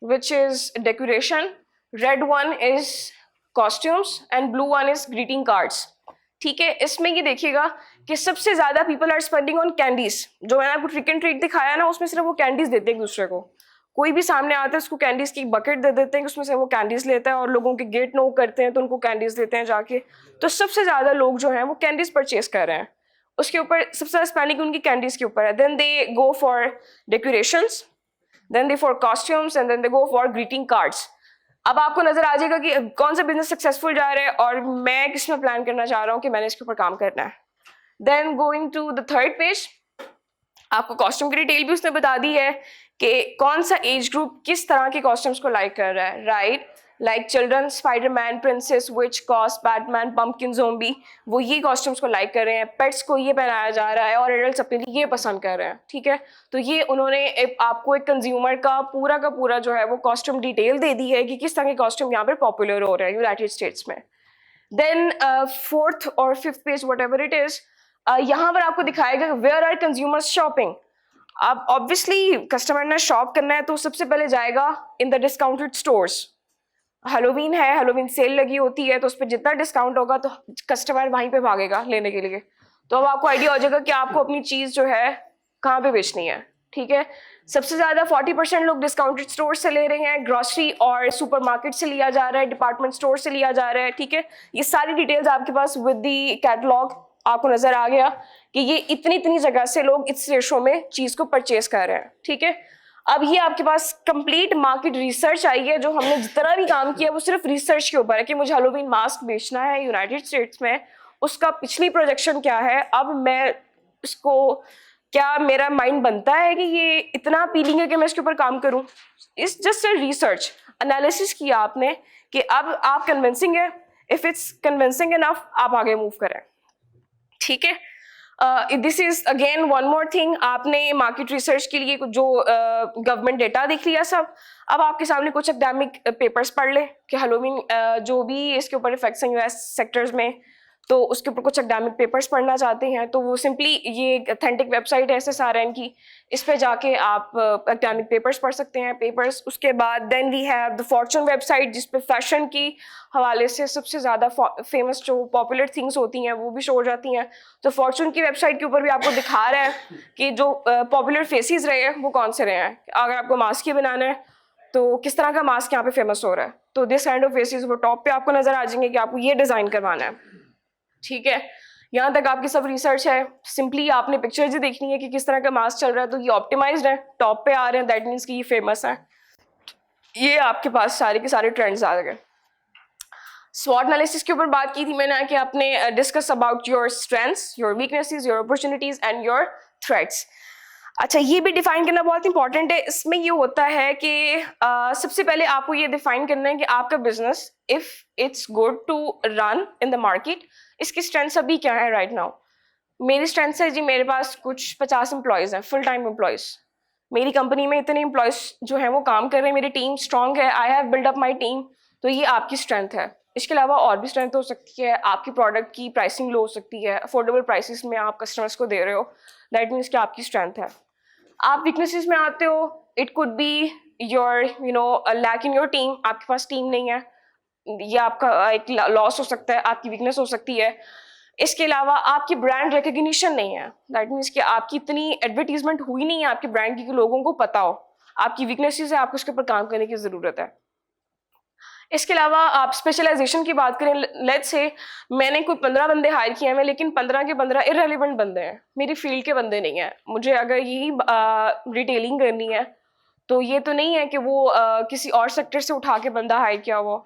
which is decoration, red one is costumes and blue one is greeting cards। ठीक है, इसमें ये देखिएगा कि सबसे ज्यादा people are spending on candies. जो मैंने आपको ट्रिक एंड ट्रीट दिखाया ना, उसमें सिर्फ वो कैंडीज देते हैं एक दूसरे को। कोई भी सामने आता है उसको कैंडीज की बकेट दे देते हैं कि उसमें से वो कैंडीज लेता है, और लोगों के गेट नॉक करते हैं तो उनको कैंडीज देते हैं जाके। तो सबसे ज्यादा लोग जो हैं वो कैंडीज परचेज कर रहे हैं, उसके ऊपर सबसे ज्यादा स्पेंडिंग उनकी कैंडीज के ऊपर है। Then they go for decorations, then they for costumes and then they go for greeting cards. अब आपको नजर आ जाएगा कि कौन सा बिजनेस सक्सेसफुल जा रहा है और मैं किस में प्लान करना चाह रहा हूँ कि मैंने इसके ऊपर काम करना है। Then going to the third page, आपको कॉस्ट्यूम की डिटेल भी उसने बता दी है कि कौन सा एज ग्रुप किस तरह के कॉस्ट्यूम्स को लाइक कर रहा है, right? Like children, Spiderman, princess, witch, ghost, Batman, pumpkin, zombie, वो ये कॉस्ट्यूम्स को लाइक कर रहे हैं। पेट्स को ये पहनाया जा रहा है और एडल्ट्स अपने लिए ये पसंद कर रहे हैं। ठीक है, तो ये उन्होंने आपको एक कंज्यूमर का पूरा जो है वो कॉस्ट्यूम डिटेल दे दी है कि किस तरह के कॉस्ट्यूम यहाँ पर पॉपुलर हो रहे हैं यूनाइटेड स्टेट्स में। देन फोर्थ और fifth page what ever it is, यहाँ पर आपको दिखाएगा वेयर आर कंज्यूमर्स शॉपिंग। अब ऑब्वियसली कस्टमर ने शॉप करना है तो सबसे पहले जाएगा in the discounted stores. Halloween है, हेलोवीन सेल लगी होती है तो उस पर जितना डिस्काउंट होगा तो कस्टमर वहीं पे भागेगा लेने के लिए। तो अब आपको आइडिया हो जाएगा कि आपको अपनी चीज जो है कहाँ पे बेचनी है। ठीक है, सबसे ज्यादा 40% लोग डिस्काउंटेड स्टोर से ले रहे हैं, ग्रोसरी और सुपरमार्केट से लिया जा रहा है, डिपार्टमेंट स्टोर से लिया जा रहा है। ठीक है, ये सारी डिटेल्स आपके पास विद दी कैटलॉग आपको नजर आ गया कि ये इतनी जगह से लोग इस रेशो में चीज को परचेज कर रहे हैं। ठीक है, अब ये आपके पास कंप्लीट मार्केट रिसर्च आई है। जो हमने जितना भी काम किया वो सिर्फ रिसर्च के ऊपर है कि मुझे हेलोवीन मास्क बेचना है यूनाइटेड स्टेट्स में, उसका पिछली प्रोजेक्शन क्या है, अब मैं इसको क्या मेरा माइंड बनता है कि ये इतना अपीलिंग है कि मैं इसके ऊपर काम करूं। It's just a research analysis किया आपने कि अब आप कन्विंसिंग है, इफ इट्स कन्विंसिंग इनफ आप आगे मूव करें। ठीक है, this is again one more thing, आपने मार्केट रिसर्च के लिए जो गवर्नमेंट डेटा देख लिया सब। अब आपके सामने कुछ एकेडमिक पेपर्स पढ़ ले कि हेलोवीन जो भी इसके ऊपर इफेक्ट्स हैं यूएस सेक्टर्स में, तो उसके ऊपर कुछ एकेडमिक पेपर्स पढ़ना चाहते हैं तो वो सिंपली ये ऑथेंटिक वेबसाइट है SSRN की, इस पे जाके आप एकेडमिक पेपर्स पढ़ सकते हैं पेपर्स। उसके बाद then we have the Fortune website जिस पे फैशन की हवाले से सबसे ज़्यादा फेमस जो पॉपुलर थिंग्स होती हैं वो भी शो हो जाती हैं। तो फॉर्चून की वेबसाइट के ऊपर भी आपको दिखा रहा है कि जो पॉपुलर फेसेस रहे हैं वो कौन से रहे हैं। अगर आपको मास्क ही बनाना है तो किस तरह का मास्क यहाँ पे फेमस हो रहा है, तो दिस काइंड ऑफ फेसेस वो टॉप पे आपको नजर आ जाएंगे कि आपको ये डिज़ाइन करवाना है। ठीक है, यहाँ तक आपकी सब रिसर्च है। सिंपली आपने पिक्चर्स ही देखनी है कि किस तरह का मास्क चल रहा है, तो ये ऑप्टिमाइज्ड है, टॉप पे आ रहे हैं, दैट मीन्स कि ये फेमस है। ये आपके पास सारे के सारे ट्रेंड्स आ गए। SWOT एनालिसिस के ऊपर बात की थी मैंने कि आपने discuss about your strengths, your weaknesses, your opportunities and your threats. अच्छा, ये भी डिफाइन करना बहुत इंपॉर्टेंट है। इसमें ये होता है कि सबसे पहले आपको ये डिफाइन करना है कि आपका business if it's good to run in the market, इसकी स्ट्रेंथ्स अभी क्या है राइट नाउ। मेरी स्ट्रेंथ्स है जी, मेरे पास कुछ 50 एम्प्लॉयज़ हैं, फुल टाइम एम्प्लॉयज़। मेरी कंपनी में इतने एम्प्लॉयज़ जो हैं वो काम कर रहे हैं, मेरी टीम स्ट्रॉन्ग है, I have build up my team, तो ये आपकी स्ट्रेंथ है। इसके अलावा और भी स्ट्रेंथ हो सकती है, आपकी प्रोडक्ट की प्राइसिंग लो हो सकती है, अफोर्डेबल प्राइसेस में आप कस्टमर्स को दे रहे हो, दैट मीन्स कि आपकी स्ट्रेंथ है। आप वीकनेसेस में आते हो, it could be your lack in your team, आपके पास टीम नहीं है, ये आपका एक लॉस हो सकता है, आपकी वीकनेस हो सकती है। इसके अलावा आपकी ब्रांड रिकग्निशन नहीं है, दैट मीन्स कि आपकी इतनी एडवर्टीजमेंट हुई नहीं है आपकी ब्रांड की कि लोगों को पता हो। आपकी वीकनेसेस है, आपको उसके ऊपर काम करने की ज़रूरत है। इसके अलावा आप स्पेशलाइजेशन की बात करें, लेट्स से मैंने कोई 15 बंदे हायर किए हैं लेकिन 15 के 15 इररेलेवेंट बंदे हैं, मेरी फील्ड के बंदे नहीं हैं। मुझे अगर यही रिटेलिंग करनी है तो ये तो नहीं है कि वो किसी और सेक्टर से उठा के बंदा हायर किया हुआ।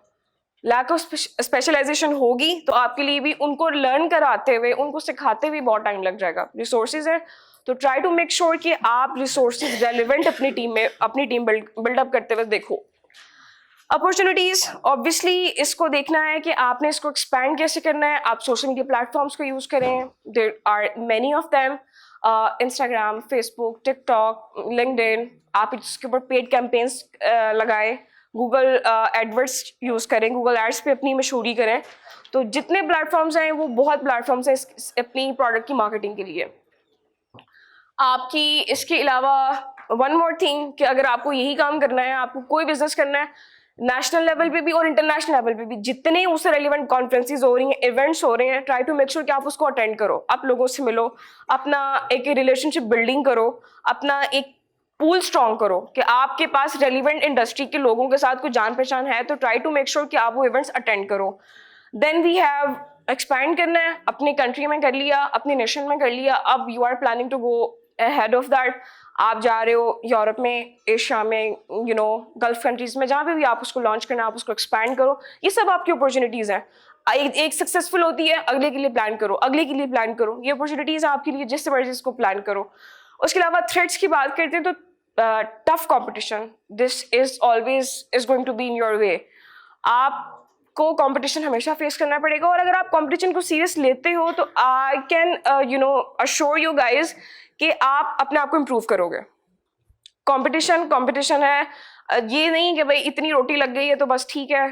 लैक ऑफ स्पेशलाइजेशन होगी तो आपके लिए भी उनको लर्न कराते हुए, उनको सिखाते हुए बहुत टाइम लग जाएगा। रिसोर्सेज है तो ट्राई टू मेक श्योर कि आप रिसोर्सेज रेलिवेंट अपनी टीम में, अपनी टीम बिल्डअप करते हुए देखो। अपॉर्चुनिटीज, ऑब्वियसली इसको देखना है कि आपने इसको एक्सपैंड कैसे करना है। आप सोशल मीडिया प्लेटफॉर्म्स को यूज करें, there are many of them, Instagram, Facebook, TikTok, LinkedIn. आप इसके ऊपर पेड कैंपेन्स लगाएं, गूगल एडवर्ड्स यूज करें, गूगल एड्स पे अपनी मशहूरी करें। तो जितने प्लेटफॉर्म्स हैं वो बहुत प्लेटफॉर्म्स हैं अपनी प्रोडक्ट की मार्केटिंग के लिए। आपकी इसके अलावा वन मोर थिंग कि अगर आपको यही काम करना है, आपको कोई बिजनेस करना है, नेशनल लेवल पे भी और इंटरनेशनल लेवल पे भी जितने उससे रेलिवेंट कॉन्फ्रेंसेस हो रही हैं, इवेंट्स हो रहे हैं, ट्राई टू मेक श्योर कि आप उसको अटेंड करो, आप लोगों से मिलो, अपना एक रिलेशनशिप बिल्डिंग करो, अपना एक पूल स्ट्रॉन्ग करो कि आपके पास रेलिवेंट इंडस्ट्री के लोगों के साथ कोई जान पहचान है, तो ट्राई टू मेक श्योर कि आप वो इवेंट्स अटेंड करो। देन वी हैव एक्सपैंड करना है, अपनी कंट्री में कर लिया, अपने नेशन में कर लिया, अब you are planning to go ahead of that. आप जा रहे हो यूरोप में, एशिया में, गल्फ कंट्रीज में, जहाँ पे भी आप उसको लॉन्च करना, आप उसको एक्सपैंड करो। ये सब आपकी अपॉर्चुनिटीज़ हैं। एक सक्सेसफुल होती है, अगले के लिए प्लान करो, अगले के लिए प्लान करो। ये अपॉर्चुनिटीज़ हैं आपके लिए, जिससे मर्जी इसको प्लान करो। उसके अलावा थ्रेट्स की बात करते हैं तो tough competition, this is always is going to be in your way. आपको कंपटीशन हमेशा फेस करना पड़ेगा, और अगर आप कंपटीशन को सीरियस लेते हो तो I can assure you guys कि आप अपने आप को इम्प्रूव करोगे। कंपटीशन है, ये नहीं कि भाई इतनी रोटी लग गई है तो बस ठीक है,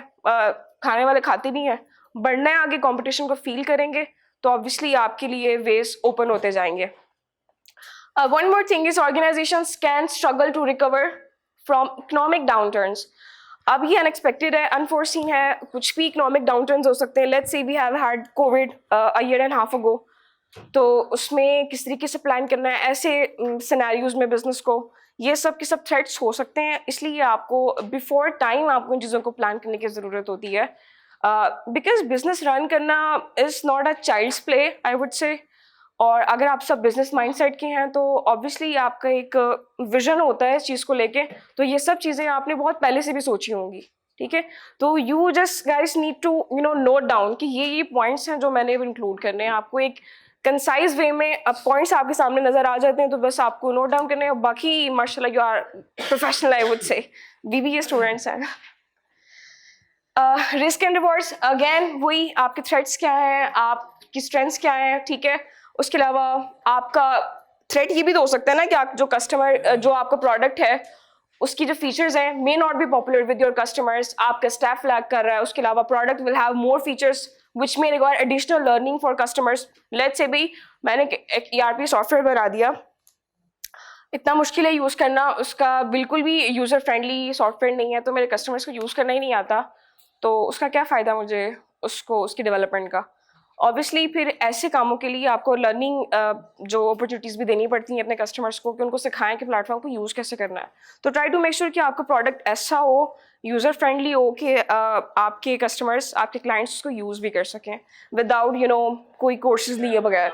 खाने वाले खाते नहीं है। बढ़ना है आगे, कंपटीशन को फील करेंगे तो ऑब्वियसली आपके लिए वेज ओपन होते जाएंगे। One more thing is organizations can struggle to recover from economic downturns. अब ये अनएक्सपेक्टेड है, अनफोर्सीन है, कुछ भी इकोनॉमिक डाउनटर्न्स हो सकते हैं। Let's say we have had COVID a year and a half ago, तो उसमें किस तरीके से प्लान करना है ऐसे सिनेरियोज में बिजनेस को, ये सब के सब थ्रेट्स हो सकते हैं। इसलिए आपको बिफोर टाइम आपको इन चीज़ों को प्लान करने की ज़रूरत होती है, बिकॉज बिजनेस रन करना is not a child's play I would say. और अगर आप सब बिजनेस माइंडसेट के हैं तो ऑब्वियसली आपका एक विजन होता है इस चीज़ को लेके, तो ये सब चीज़ें आपने बहुत पहले से भी सोची होंगी, ठीक है। तो you just guys need to note down कि ये पॉइंट्स हैं जो मैंने इंक्लूड करने हैं। आपको एक कंसाइज वे में अब पॉइंट्स आपके सामने नजर आ जाते हैं, तो बस आपको नोट डाउन करने हैं। बाकी माशाल्लाह you are professional I would say, BBA students हैं। रिस्क एंड रिवॉर्ड्स, अगेन वही आपके थ्रेट्स क्या हैं, आपकी स्ट्रेंथ्स क्या हैं, ठीक है। उसके अलावा आपका थ्रेट ये भी तो हो सकता है ना कि आप जो कस्टमर, जो आपका प्रोडक्ट है उसकी जो फीचर्स हैं may not be popular with your customers, आपका स्टाफ लैक कर रहा है। उसके अलावा product will have more features which may require additional learning for customers. Let's say भाई मैंने एक ERP सॉफ्टवेयर बना दिया, इतना मुश्किल है यूज़ करना, उसका बिल्कुल भी यूज़र फ्रेंडली सॉफ्टवेयर नहीं है, तो मेरे कस्टमर्स को यूज़ करना ही नहीं आता, तो उसका क्या फ़ायदा मुझे उसको उसकी डेवलपमेंट का। ऑब्वियसली फिर ऐसे कामों के लिए आपको लर्निंग जो अपॉर्चुनिटीज़ भी देनी पड़ती हैं अपने कस्टमर्स को, कि उनको सिखाएं कि प्लेटफॉर्म को यूज़ कैसे करना है। तो ट्राई टू मेक श्योर कि आपका प्रोडक्ट ऐसा हो, यूज़र फ्रेंडली हो, कि आपके कस्टमर्स, आपके क्लाइंट्स उसको यूज़ भी कर सकें विदाउट कोई कोर्सेज लिए बगैर।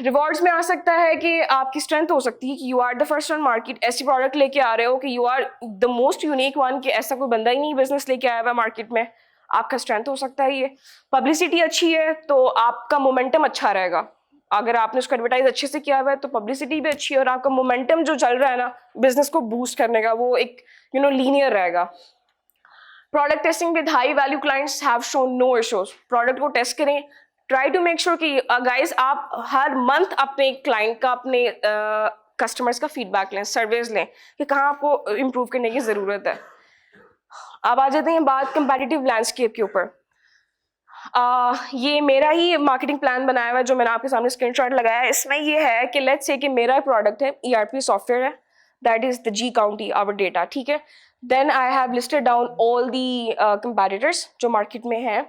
रिवॉर्ड्स में आ सकता है कि आपकी स्ट्रेंथ हो सकती है कि you are the first on market, ऐसी प्रोडक्ट लेके आ रहे हो कि you are the most unique one, कि ऐसा कोई बंदा ही नहीं बिजनेस लेके आया हुआ मार्केट में, आपका स्ट्रेंथ हो सकता है ये। पब्लिसिटी अच्छी है तो आपका मोमेंटम अच्छा रहेगा, अगर आपने उसको एडवर्टाइज अच्छे से किया हुआ है तो पब्लिसिटी भी अच्छी है, और आपका मोमेंटम जो चल रहा है ना बिजनेस को बूस्ट करने का, वो एक लीनियर रहेगा। Product testing with high value clients have shown no issues. Product को टेस्ट करें, ट्राई टू मेक श्योर कि गाइज आप हर मंथ अपने क्लाइंट का, अपने कस्टमर्स का फीडबैक लें, सर्वेज लें कि कहाँ आपको इम्प्रूव करने की ज़रूरत है। अब आ जाते हैं बात कंपेटिटिव लैंडस्केप के ऊपर। ये मेरा ही मार्केटिंग प्लान बनाया हुआ है जो मैंने आपके सामने स्क्रीनशॉट लगाया है। इसमें ये है कि लेट्स से कि मेरा प्रोडक्ट है, ERP सॉफ्टवेयर है, that is the G County our data, ठीक है। Then I have listed down all the competitors जो मार्केट में हैं।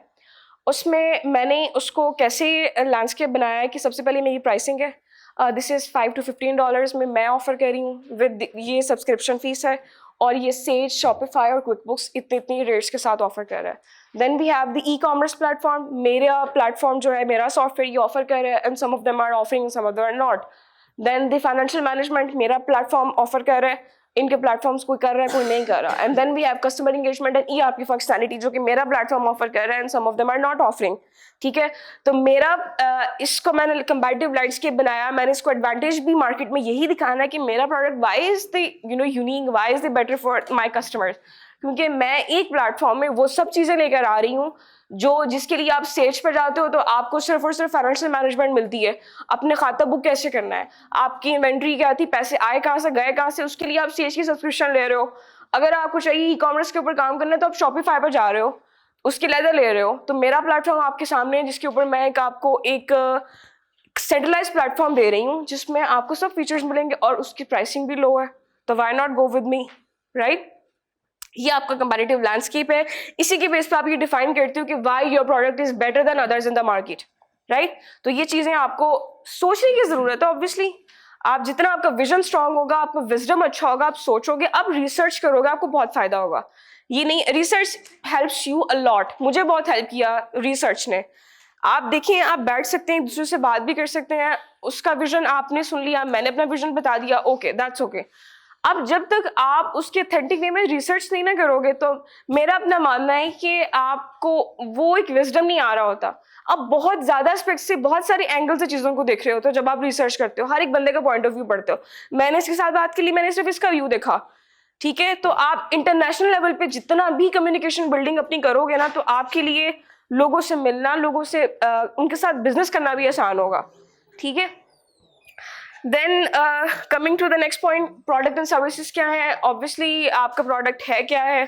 उसमें मैंने उसको कैसे लैंडस्केप बनाया है कि सबसे पहले मेरी प्राइसिंग है, दिस इज़ $5 to $15 में मैं ऑफर कर रही हूँ, विद ये सब्सक्रिप्शन फीस है, और ये सेज, शॉपिफाई और क्विकबुक्स इतनी रेट्स के साथ ऑफर कर रहा है। Then we have the e-commerce platform, मेरा प्लेटफॉर्म जो है, मेरा सॉफ्टवेयर ये ऑफर कर रहा है, and some of them are offering, some of them are not. Then the financial management, मेरा प्लेटफॉर्म ऑफर कर रहा है, इनके प्लेटफॉर्म्स कोई कर रहा है, कोई नहीं कर रहा। And then we have customer engagement and ERP functionality, जो कि मेरा प्लेटफॉर्म ऑफर कर रहा है, and some of them are not offering, ठीक है। तो मेरा इसको मैंने कंपैटिटिव लैंडस्केप बनाया, मैंने इसको एडवांटेज भी मार्केट में यही दिखाना है कि मेरा product why is the unique, why is the better for my customers, क्योंकि मैं एक प्लेटफॉर्म में वो सब चीज़ें लेकर आ रही हूँ जो जिसके लिए आप सेज पर जाते हो तो आपको सिर्फ और सिर्फ फाइनेंशियल मैनेजमेंट मिलती है, अपने खाता बुक कैसे करना है, आपकी इन्वेंट्री क्या थी, पैसे आए कहाँ से, गए कहाँ से, उसके लिए आप सेज की सब्सक्रिप्शन ले रहे हो। अगर आपको चाहिए ई-कॉमर्स के ऊपर काम करना है तो आप शॉपिफाई पर जा रहे हो, उसके लेदर ले रहे हो। तो मेरा प्लेटफॉर्म आपके सामने है जिसके ऊपर मैं आपको एक सेंट्रलाइज प्लेटफॉर्म दे रही हूँ जिसमें आपको सब फीचर्स मिलेंगे और उसकी प्राइसिंग भी लो है, तो why not go with me, right. ये आपका कंपैरेटिव लैंडस्केप है, इसी के बेस पे आप ये डिफाइन करते हो कि why your product is better than others in the market, right. तो ये चीजें आपको सोचने की जरूरत है। ऑब्वियसली आप जितना आपका विजन स्ट्रांग होगा, आपका विजडम अच्छा होगा, आप सोचोगे, आप रिसर्च करोगे, आपको बहुत फायदा होगा। ये नहीं, research helps you a lot, मुझे बहुत हेल्प किया रिसर्च ने। आप देखिए, आप बैठ सकते हैं, एक दूसरे से बात भी कर सकते हैं, उसका विजन आपने सुन लिया, मैंने अपना विजन बता दिया, ओके दैट्स ओके। अब जब तक आप उसके ऑथेंटिक वे में रिसर्च नहीं ना करोगे, तो मेरा अपना मानना है कि आपको वो एक विजडम नहीं आ रहा होता। अब बहुत ज्यादा एस्पेक्ट से, बहुत सारे एंगल से चीजों को देख रहे होते हो जब आप रिसर्च करते हो, हर एक बंदे का पॉइंट ऑफ व्यू पढ़ते हो। मैंने इसके साथ बात के लिए मैंने सिर्फ इसका व्यू देखा, ठीक है। तो आप इंटरनेशनल लेवल पे जितना भी कम्युनिकेशन बिल्डिंग अपनी करोगे ना, तो आपके लिए लोगों से मिलना, लोगों से उनके साथ बिजनेस करना भी आसान होगा, ठीक है। Then coming to the next point, product and services क्या है। ऑब्वियसली आपका प्रोडक्ट है क्या है,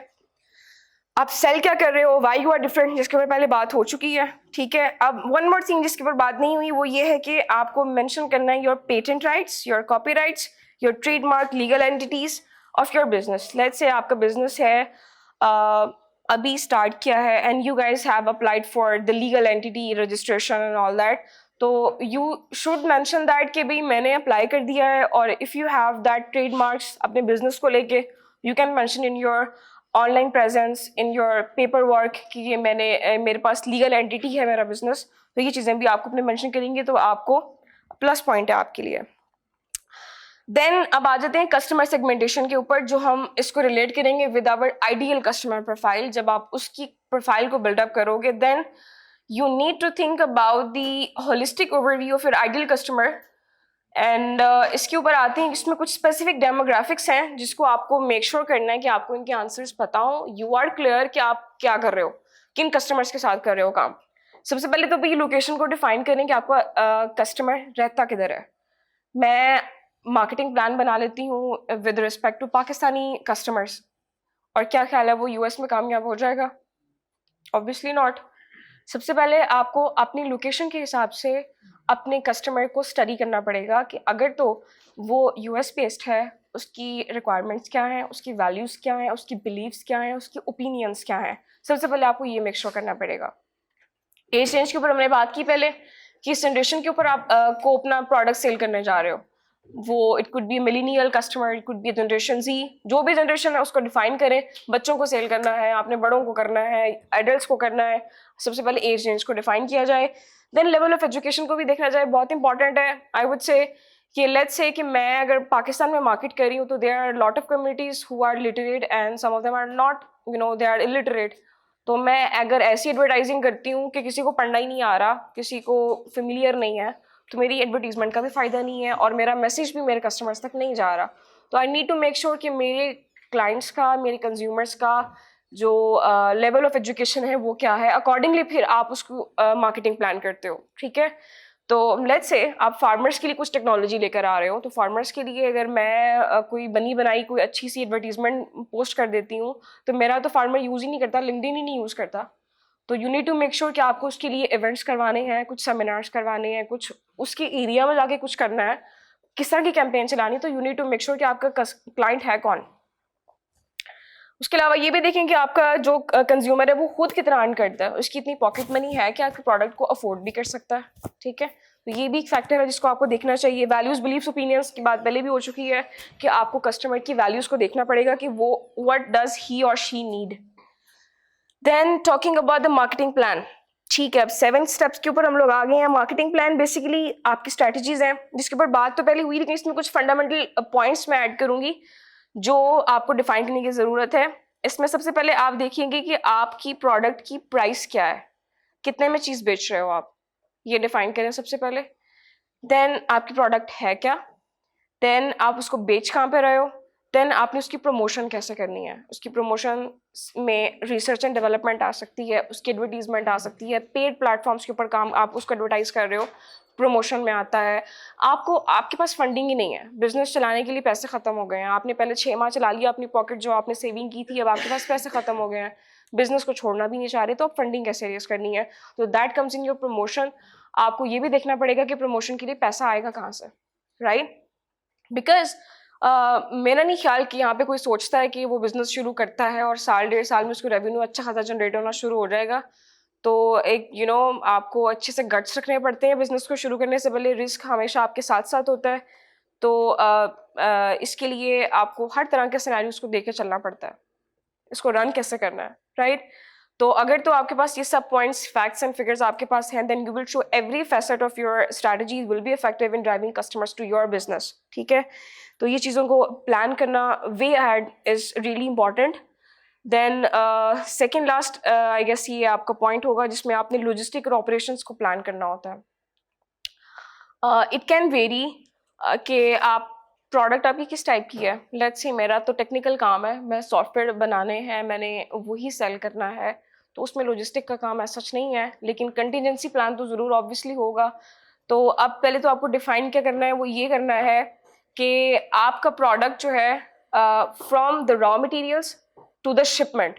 आप सेल क्या कर रहे हो, व्हाई यू आर डिफरेंट, जिसके ऊपर पहले बात हो चुकी है, ठीक है। अब वन मोर थिंग जिसके ऊपर बात नहीं हुई, वो ये है कि आपको मेंशन करना है your patent rights, your copy rights, your trademark, legal entities of your business. Let's say आपका बिजनेस है, अभी स्टार्ट किया है, and you guys have applied for the legal entity registration and all that, तो you should mention that कि भाई मैंने apply कर दिया है। और if you have that trademarks अपने बिजनेस को लेके, you can mention in your online presence, in your paper work कि ये मेरे पास लीगल एंटिटी है मेरा बिजनेस। तो ये चीज़ें भी आपको अपने मेंशन करेंगे तो आपको प्लस पॉइंट है आपके लिए। देन अब आ जाते हैं कस्टमर सेगमेंटेशन के ऊपर, जो हम इसको रिलेट करेंगे with our ideal customer profile. जब आप उसकी प्रोफाइल को बिल्डअप करोगे, then you need to think about the holistic overview of your ideal customer, and इसके ऊपर आते हैं, इसमें कुछ स्पेसिफिक डेमोग्राफिक्स हैं जिसको आपको मेक श्योर करना है कि आपको इनके आंसर्स पता हो, यू आर क्लियर कि आप क्या कर रहे हो, किन कस्टमर्स के साथ कर रहे हो काम। सबसे पहले तो ये लोकेशन को डिफाइन करें कि आपका कस्टमर रहता किधर है। मैं मार्केटिंग प्लान बना लेती हूँ with respect to Pakistani customers, और क्या ख्याल है वो US में कामयाब हो जाएगा? Obviously not. सबसे पहले आपको अपनी लोकेशन के हिसाब से अपने कस्टमर को स्टडी करना पड़ेगा कि अगर तो वो यूएस बेस्ड है, उसकी रिक्वायरमेंट्स क्या हैं, उसकी वैल्यूज़ क्या हैं, उसकी बिलीव्स क्या हैं, उसकी ओपिनियंस क्या हैं। सबसे पहले आपको ये मेक श्योर करना पड़ेगा। एज रेंज के ऊपर हमने बात की पहले कि इस जनरेशन के ऊपर आप को अपना प्रोडक्ट सेल करने जा रहे हो। वो it could be millennial customer, it could be generation Z, जो भी जनरेशन है उसको डिफाइन करें। बच्चों को सेल करना है, आपने बड़ों को करना है, एडल्ट्स को करना है। सबसे पहले एज रेंज को डिफाइन किया जाए, देन लेवल ऑफ एजुकेशन को भी देखना जाए। बहुत इंपॉर्टेंट है। आई वुड से कि लेट्स से कि मैं अगर पाकिस्तान में मार्केट कर रही हूँ तो there are lot of communities who are literate and some of them are not, they are illiterate. तो मैं अगर ऐसी एडवर्टाइजिंग करती हूँ कि किसी को पढ़ना ही नहीं आ रहा, किसी को फेमिलियर नहीं है, तो मेरी एडवर्टीजमेंट का भी फ़ायदा नहीं है और मेरा मैसेज भी मेरे कस्टमर्स तक नहीं जा रहा। तो I need to make sure कि मेरे क्लाइंट्स का, मेरे कंज्यूमर्स का जो लेवल ऑफ एजुकेशन है वो क्या है, अकॉर्डिंगली फिर आप उसको मार्केटिंग प्लान करते हो। ठीक है। तो लेट्स से आप फार्मर्स के लिए कुछ टेक्नोलॉजी लेकर आ रहे हो, तो फार्मर्स के लिए अगर मैं कोई बनी बनाई कोई अच्छी सी एडवर्टीजमेंट पोस्ट कर देती हूँ, तो मेरा तो फार्मर यूज़ ही नहीं करता, लिंक्डइन ही नहीं यूज़ करता। तो you need to make sure कि आपको उसके लिए इवेंट्स करवाने हैं, कुछ सेमिनार्स करवाने हैं, कुछ उसके एरिया में जाके कुछ करना है, किस तरह की कैंपेन चलानी है। तो you need to make sure कि आपका क्लाइंट है कौन। उसके अलावा ये भी देखें कि आपका जो कंज्यूमर है वो खुद कितना अर्न करता है, उसकी इतनी पॉकेट मनी है कि आपके प्रोडक्ट को अफोर्ड भी कर सकता है। ठीक है। तो ये भी एक फैक्टर है जिसको आपको देखना चाहिए। वैल्यूज़, बिलीफ्स, ओपिनियंस की बात पहले भी हो चुकी है कि आपको कस्टमर की वैल्यूज़ को देखना पड़ेगा कि वो व्हाट डज ही और she need. Then talking about the marketing plan. ठीक है, अब 7 स्टेप्स के ऊपर हम लोग आ गए हैं। मार्केटिंग प्लान बेसिकली आपकी स्ट्रैटेजीज हैं, जिसके ऊपर बात तो पहले हुई, लेकिन इसमें कुछ फंडामेंटल पॉइंट्स मैं ऐड करूंगी जो आपको डिफाइन करने की ज़रूरत है। इसमें सबसे पहले आप देखेंगे कि आपकी प्रोडक्ट की प्राइस क्या है, कितने में चीज़ बेच रहे हो आप, ये डिफाइन करें सबसे पहले। देन आपकी प्रोडक्ट है क्या, देन आप उसको बेच कहाँ पे रहे हो, देन आपने उसकी प्रमोशन कैसे करनी है। उसकी प्रमोशन में रिसर्च एंड डेवलपमेंट आ सकती है, उसकी एडवर्टीजमेंट आ सकती है, पेड प्लेटफॉर्म्स के ऊपर काम आप उसको एडवर्टाइज कर रहे हो, प्रमोशन में आता है। आपको, आपके पास फंडिंग ही नहीं है, बिजनेस चलाने के लिए पैसे खत्म हो गए हैं, आपने पहले 6 माह चला लिया अपनी पॉकेट जो आपने सेविंग की थी, अब आपके पास पैसे खत्म हो गए हैं, बिजनेस को छोड़ना भी नहीं चाह रहे, तो अब फंडिंग कैसे रेज करनी है। तो that comes in your promotion. आपको ये भी देखना पड़ेगा कि प्रमोशन के लिए पैसा आएगा कहाँ से, राइट। बिकॉज मेरा नहीं ख्याल कि यहाँ पे कोई सोचता है कि वो बिजनेस शुरू करता है और साल 1.5 साल में उसको रेवेन्यू अच्छा खासा जनरेट होना शुरू हो जाएगा। तो एक आपको अच्छे से गट्स रखने पड़ते हैं बिजनेस को शुरू करने से पहले। रिस्क हमेशा आपके साथ साथ होता है। तो इसके लिए आपको हर तरह के सिनेरियोस को देख के चलना पड़ता है, इसको रन कैसे करना है, राइट। तो अगर तो आपके पास ये सब पॉइंट्स, फैक्ट्स एंड फिगर्स आपके पास हैं, then you will show every facet of your strategy will be effective in driving customers to your business. ठीक है। तो ये चीज़ों को प्लान करना way ahead is really important. Then second last I guess ये आपका पॉइंट होगा जिसमें आपने लॉजिस्टिक और ऑपरेशंस को प्लान करना होता है। इट कैन वेरी कि आप प्रोडक्ट आपकी किस टाइप की है। लेट्स से मेरा तो टेक्निकल काम है, मैं सॉफ्टवेयर बनाने हैं, मैंने वही सेल करना है, तो उसमें लॉजिस्टिक का काम ऐसा सच नहीं है, लेकिन कंटीजेंसी प्लान तो ज़रूर ऑब्वियसली होगा। तो अब पहले तो आपको डिफाइन क्या करना है, वो ये करना है कि आपका प्रोडक्ट जो है from the raw materials to the shipment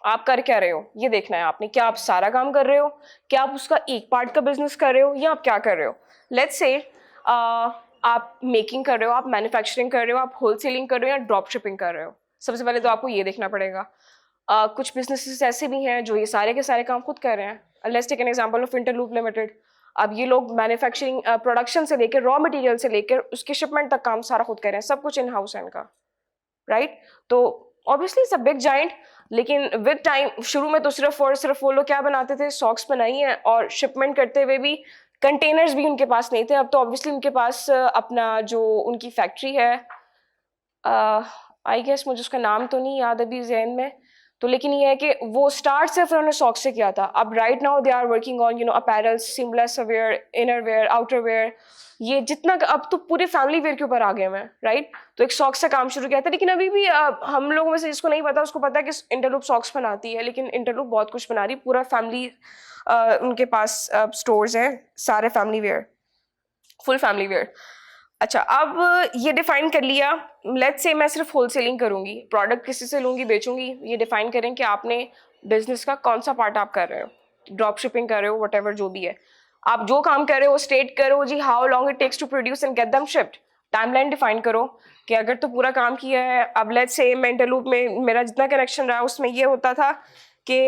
आप कर क्या रहे हो, ये देखना है आपने। क्या आप सारा काम कर रहे हो, क्या आप उसका एक पार्ट का बिजनेस कर रहे हो, या आप क्या कर रहे हो। लेट्स से आप मेकिंग कर रहे हो, आप मैन्युफैक्चरिंग कर रहे हो, आप होलसेलिंग कर रहे हो, या ड्रॉप शिपिंग कर रहे हो। सबसे पहले तो आपको ये देखना पड़ेगा। कुछ बिजनेसेस ऐसे भी हैं जो ये सारे के सारे काम खुद कर रहे हैं। Let's take an example of Interloop limited. अब ये लोग मैन्युफैक्चरिंग, प्रोडक्शन से लेकर, रॉ मटेरियल से लेकर उसके शिपमेंट तक काम सारा खुद कर रहे हैं, सब कुछ इन हाउस है इनका, राइट। तो obviously it's a big giant, लेकिन विद टाइम शुरू में तो सिर्फ वो लोग क्या बनाते थे, सॉक्स बनाई हैं, और शिपमेंट करते हुए भी कंटेनर्स भी उनके पास नहीं थे। अब तो ऑब्वियसली उनके पास अपना जो उनकी फैक्ट्री है, आई गेस मुझे उसका नाम तो नहीं याद अभी जहन में, तो लेकिन ये है कि वो स्टार्ट सिर्फ उन्होंने सॉक्स से किया था। अब right now they are working on apparels, seamless wear, inner wear, outer wear, ये जितना अब तो पूरे फैमिली वेयर के ऊपर आ गए हैं, राइट। तो एक सॉक्स से काम शुरू किया था, लेकिन अभी भी हम लोगों में से जिसको नहीं पता उसको पता है कि इंटरलूप सॉक्स बनाती है, लेकिन इंटरलूप बहुत कुछ बना रही, पूरा फैमिली उनके पास स्टोर्स हैं, सारे family wear, full family wear. अच्छा, अब ये डिफाइन कर लिया। लेट्स से मैं सिर्फ होलसेलिंग करूंगी, प्रोडक्ट किसी से लूंगी, बेचूंगी, ये डिफाइन करें कि आपने बिजनेस का कौन सा पार्ट आप कर रहे हो। ड्रॉप शिपिंग कर रहे हो, whatever जो भी है, आप जो काम कर रहे हो स्टेट करो जी, how long it takes to produce and get them shipped, timeline define करो कि अगर तो पूरा काम किया है, अब लेट्स से मैं इंटरलूप में मेरा जितना कनेक्शन रहा उसमें ये होता था कि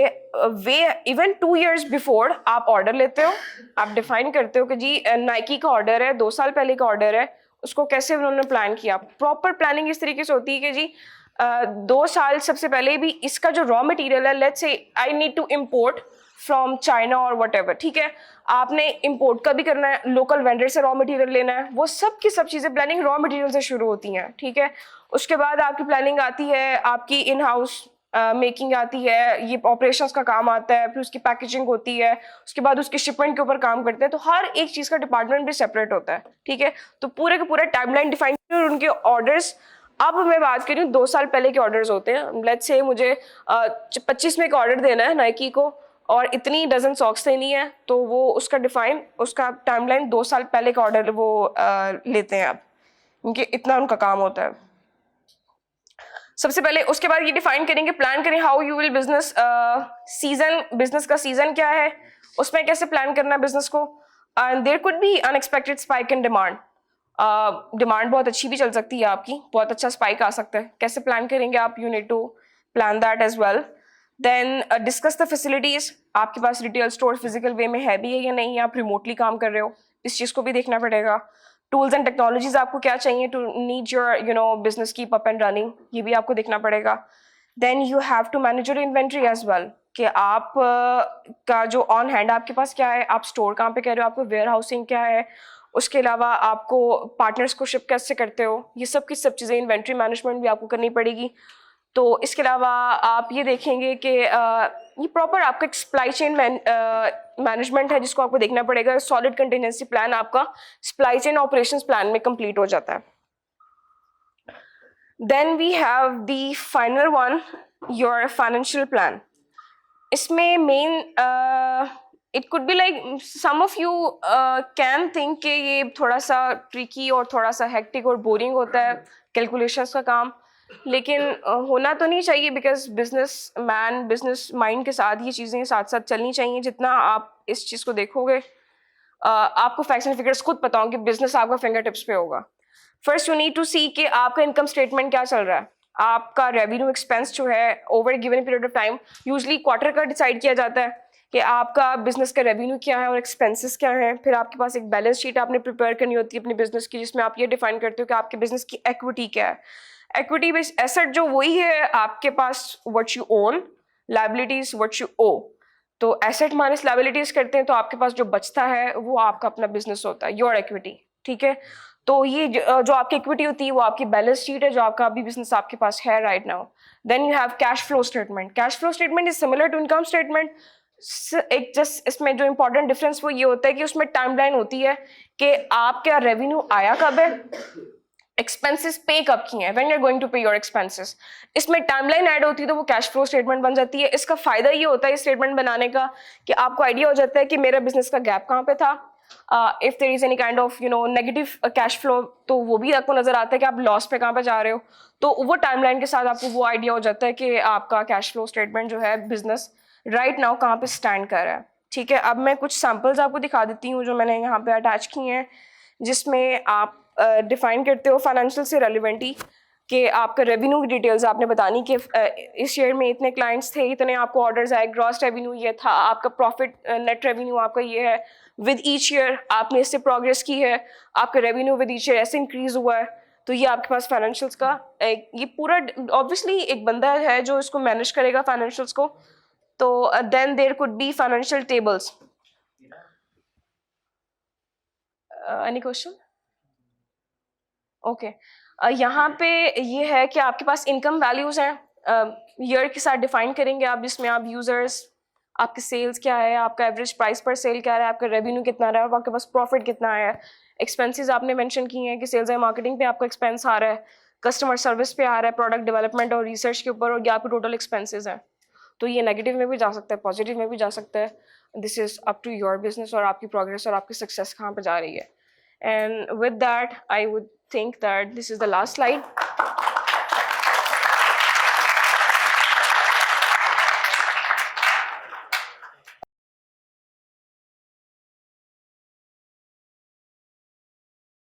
वे इवन 2 years बिफोर आप ऑर्डर लेते हो, आप डिफाइन करते हो कि जी नाइकी का ऑर्डर है, 2 साल पहले का ऑर्डर है, उसको कैसे उन्होंने प्लान किया। प्रॉपर प्लानिंग इस तरीके से होती है कि जी 2 साल सबसे पहले भी इसका जो रॉ मटेरियल है, let's say I need to import from China और वट एवर, ठीक है, आपने इम्पोर्ट का भी करना है, लोकल वेंडर से रॉ मटेरियल लेना है, वो सब की सब चीज़ें प्लानिंग रॉ मटेरियल से शुरू होती हैं, ठीक है। उसके बाद आपकी प्लानिंग आती है, आपकी इन हाउस मेकिंग आती है, ये ऑपरेशंस का काम आता है, फिर उसकी पैकेजिंग होती है, उसके बाद उसकी शिपमेंट के ऊपर काम करते हैं, तो हर एक चीज़ का डिपार्टमेंट भी सेपरेट होता है, ठीक है। तो पूरे का पूरा टाइमलाइन डिफाइन और उनके ऑर्डर्स, अब मैं बात कर रही हूँ 2 साल पहले के ऑर्डर्स होते हैं, लेट्स से मुझे 25 में का ऑर्डर देना है नाइकी को और इतनी डजन सॉक्स देनी है, तो वो उसका डिफाइन, उसका टाइमलाइन 2 साल पहले का ऑर्डर वो लेते हैं अब, क्योंकि इतना उनका काम होता है। सबसे पहले उसके बाद ये डिफाइन करेंगे, प्लान करें how you will business season, business का सीजन क्या है, उसमें कैसे प्लान करना है बिजनेस को, and there could be unexpected spike in demand, demand बहुत अच्छी भी चल सकती है आपकी, बहुत अच्छा स्पाइक आ सकता है, कैसे प्लान करेंगे आप, you need to plan that as well. Then discuss the facilities, आपके पास रिटेल स्टोर फिजिकल वे में है भी है या नहीं, आप रिमोटली काम कर रहे हो, इस चीज़ को भी देखना पड़ेगा। टूल्स एंड टेक्नोलॉजीज आपको क्या चाहिए to need your business keep up and running, ये भी आपको देखना पड़ेगा। Then you have to manage your inventory as well, कि आप का जो ऑन हैंड आपके पास क्या है, आप स्टोर कहाँ पे कर रहे हो, आपको वेयर हाउसिंग क्या है, उसके अलावा आपको पार्टनर्स को शिप कैसे करते हो, ये सब की सब चीज़ें, इन्वेंट्री मैनेजमेंट भी आपको करनी पड़ेगी। तो इसके अलावा आप ये देखेंगे कि ये प्रॉपर आपका एक सप्लाई चेन मैनेजमेंट है जिसको आपको देखना पड़ेगा, सॉलिड कंटिजेंसी प्लान आपका सप्लाई चेन ऑपरेशंस प्लान में कंप्लीट हो जाता है। Then we have the final one, your financial plan. इसमें main it could be like some of you can think कि ये थोड़ा सा ट्रिकी और थोड़ा सा हेक्टिक और बोरिंग होता है कैलकुलेशंस का काम, लेकिन होना तो नहीं चाहिए, because business man business mind के साथ ये चीज़ें साथ साथ चलनी चाहिए। जितना आप इस चीज़ को देखोगे आपको फैक्ट्स एंड फिगर्स खुद पता होंगे, बिजनेस आपका फिंगर टिप्स पे होगा। फर्स्ट यू नीड टू सी कि आपका इनकम स्टेटमेंट क्या चल रहा है, आपका रेवेन्यू एक्सपेंस जो है over given period of time, usually quarter का डिसाइड किया जाता है कि आपका बिजनेस का रेवेन्यू क्या है और एक्सपेंसेस क्या है। फिर आपके पास एक बैलेंस शीट आपने प्रिपेयर करनी होती है अपने बिजनेस की, जिसमें आप ये डिफाइन करते हो कि आपके बिजनेस की इक्विटी क्या है। इक्विटी बेस्ड एसेट जो वही है आपके पास what you own, liabilities what you owe. तो एसेट माइनस लायबिलिटीज करते हैं तो आपके पास जो बचता है वो आपका अपना बिजनेस होता है, योर इक्विटी, ठीक है। तो ये जो आपकी इक्विटी होती है वो आपकी बैलेंस शीट है जो आपका अभी बिजनेस आपके पास है right now. Then you have cash flow statement. Cash flow statement is similar to income statement, एक जस्ट इसमें जो इंपॉर्टेंट डिफरेंस वो ये होता है कि उसमें टाइमलाइन होती है कि आपका रेवेन्यू आया कब है, एक्सपेंसेस पे कब किए हैं, when you are going to pay your expenses. इसमें टाइमलाइन ऐड होती है तो वो कैश फ्लो स्टेटमेंट बन जाती है। इसका फायदा ये होता है इस स्टेटमेंट बनाने का कि आपको आइडिया हो जाता है कि मेरा बिजनेस का गैप कहाँ पे था, if there is any kind of negative cash flow तो वो भी आपको नजर आता है कि आप लॉस पे कहाँ पे जा रहे हो। तो वो टाइमलाइन के साथ आपको वो आइडिया हो जाता है कि आपका कैश फ्लो स्टेटमेंट जो है बिजनेस राइट नाउ कहाँ पे स्टैंड कर रहा है, ठीक है। अब मैं कुछ सैम्पल्स आपको दिखा देती हूँ जो मैंने यहाँ पे अटैच किए हैं, जिसमें आप डिफाइन करते हो फाइनेंशियल से रेलिवेंटी कि आपका रेवेन्यू की डिटेल्स आपने बतानी कि इस ईयर में इतने क्लाइंट्स थे, इतने आपको ऑर्डर्स आए, ग्रॉस रेवेन्यू ये था, आपका प्रॉफिट नेट रेवेन्यू आपका ये है, विद ईच ईयर आपने इससे प्रोग्रेस की है, आपका रेवेन्यू विद ईच ईयर ऐसे इंक्रीज हुआ है। तो ये आपके पास फाइनेंशियल्स का ये पूरा, ऑब्वियसली एक बंदा है जो इसको मैनेज करेगा फाइनेंशियल्स को। तो then there could be financial tables. Any question? Okay यहाँ पे ये है कि आपके पास इनकम वैल्यूज हैं, ईयर के साथ डिफाइन करेंगे आप, जिसमें आप यूजर्स, आपके सेल्स क्या है, आपका एवरेज प्राइस पर सेल क्या है, आपका रेवेन्यू कितना रहा है, आपके पास प्रॉफिट कितना है, एक्सपेंसेस आपने मेंशन किए हैं कि सेल्स एंड मार्केटिंग पे आपका एक्सपेंस आ रहा है, कस्टमर सर्विस पे आ रहा है, प्रोडक्ट डेवलपमेंट और रिसर्च के ऊपर, और ये आपके टोटल एक्सपेंसेस हैं। तो ये नेगेटिव में भी जा सकता है, पॉजिटिव में भी जा सकता है, this is up to your business और आपकी प्रोग्रेस और आपकी सक्सेस कहाँ पर जा रही है। And with that, I would think that this is the last slide.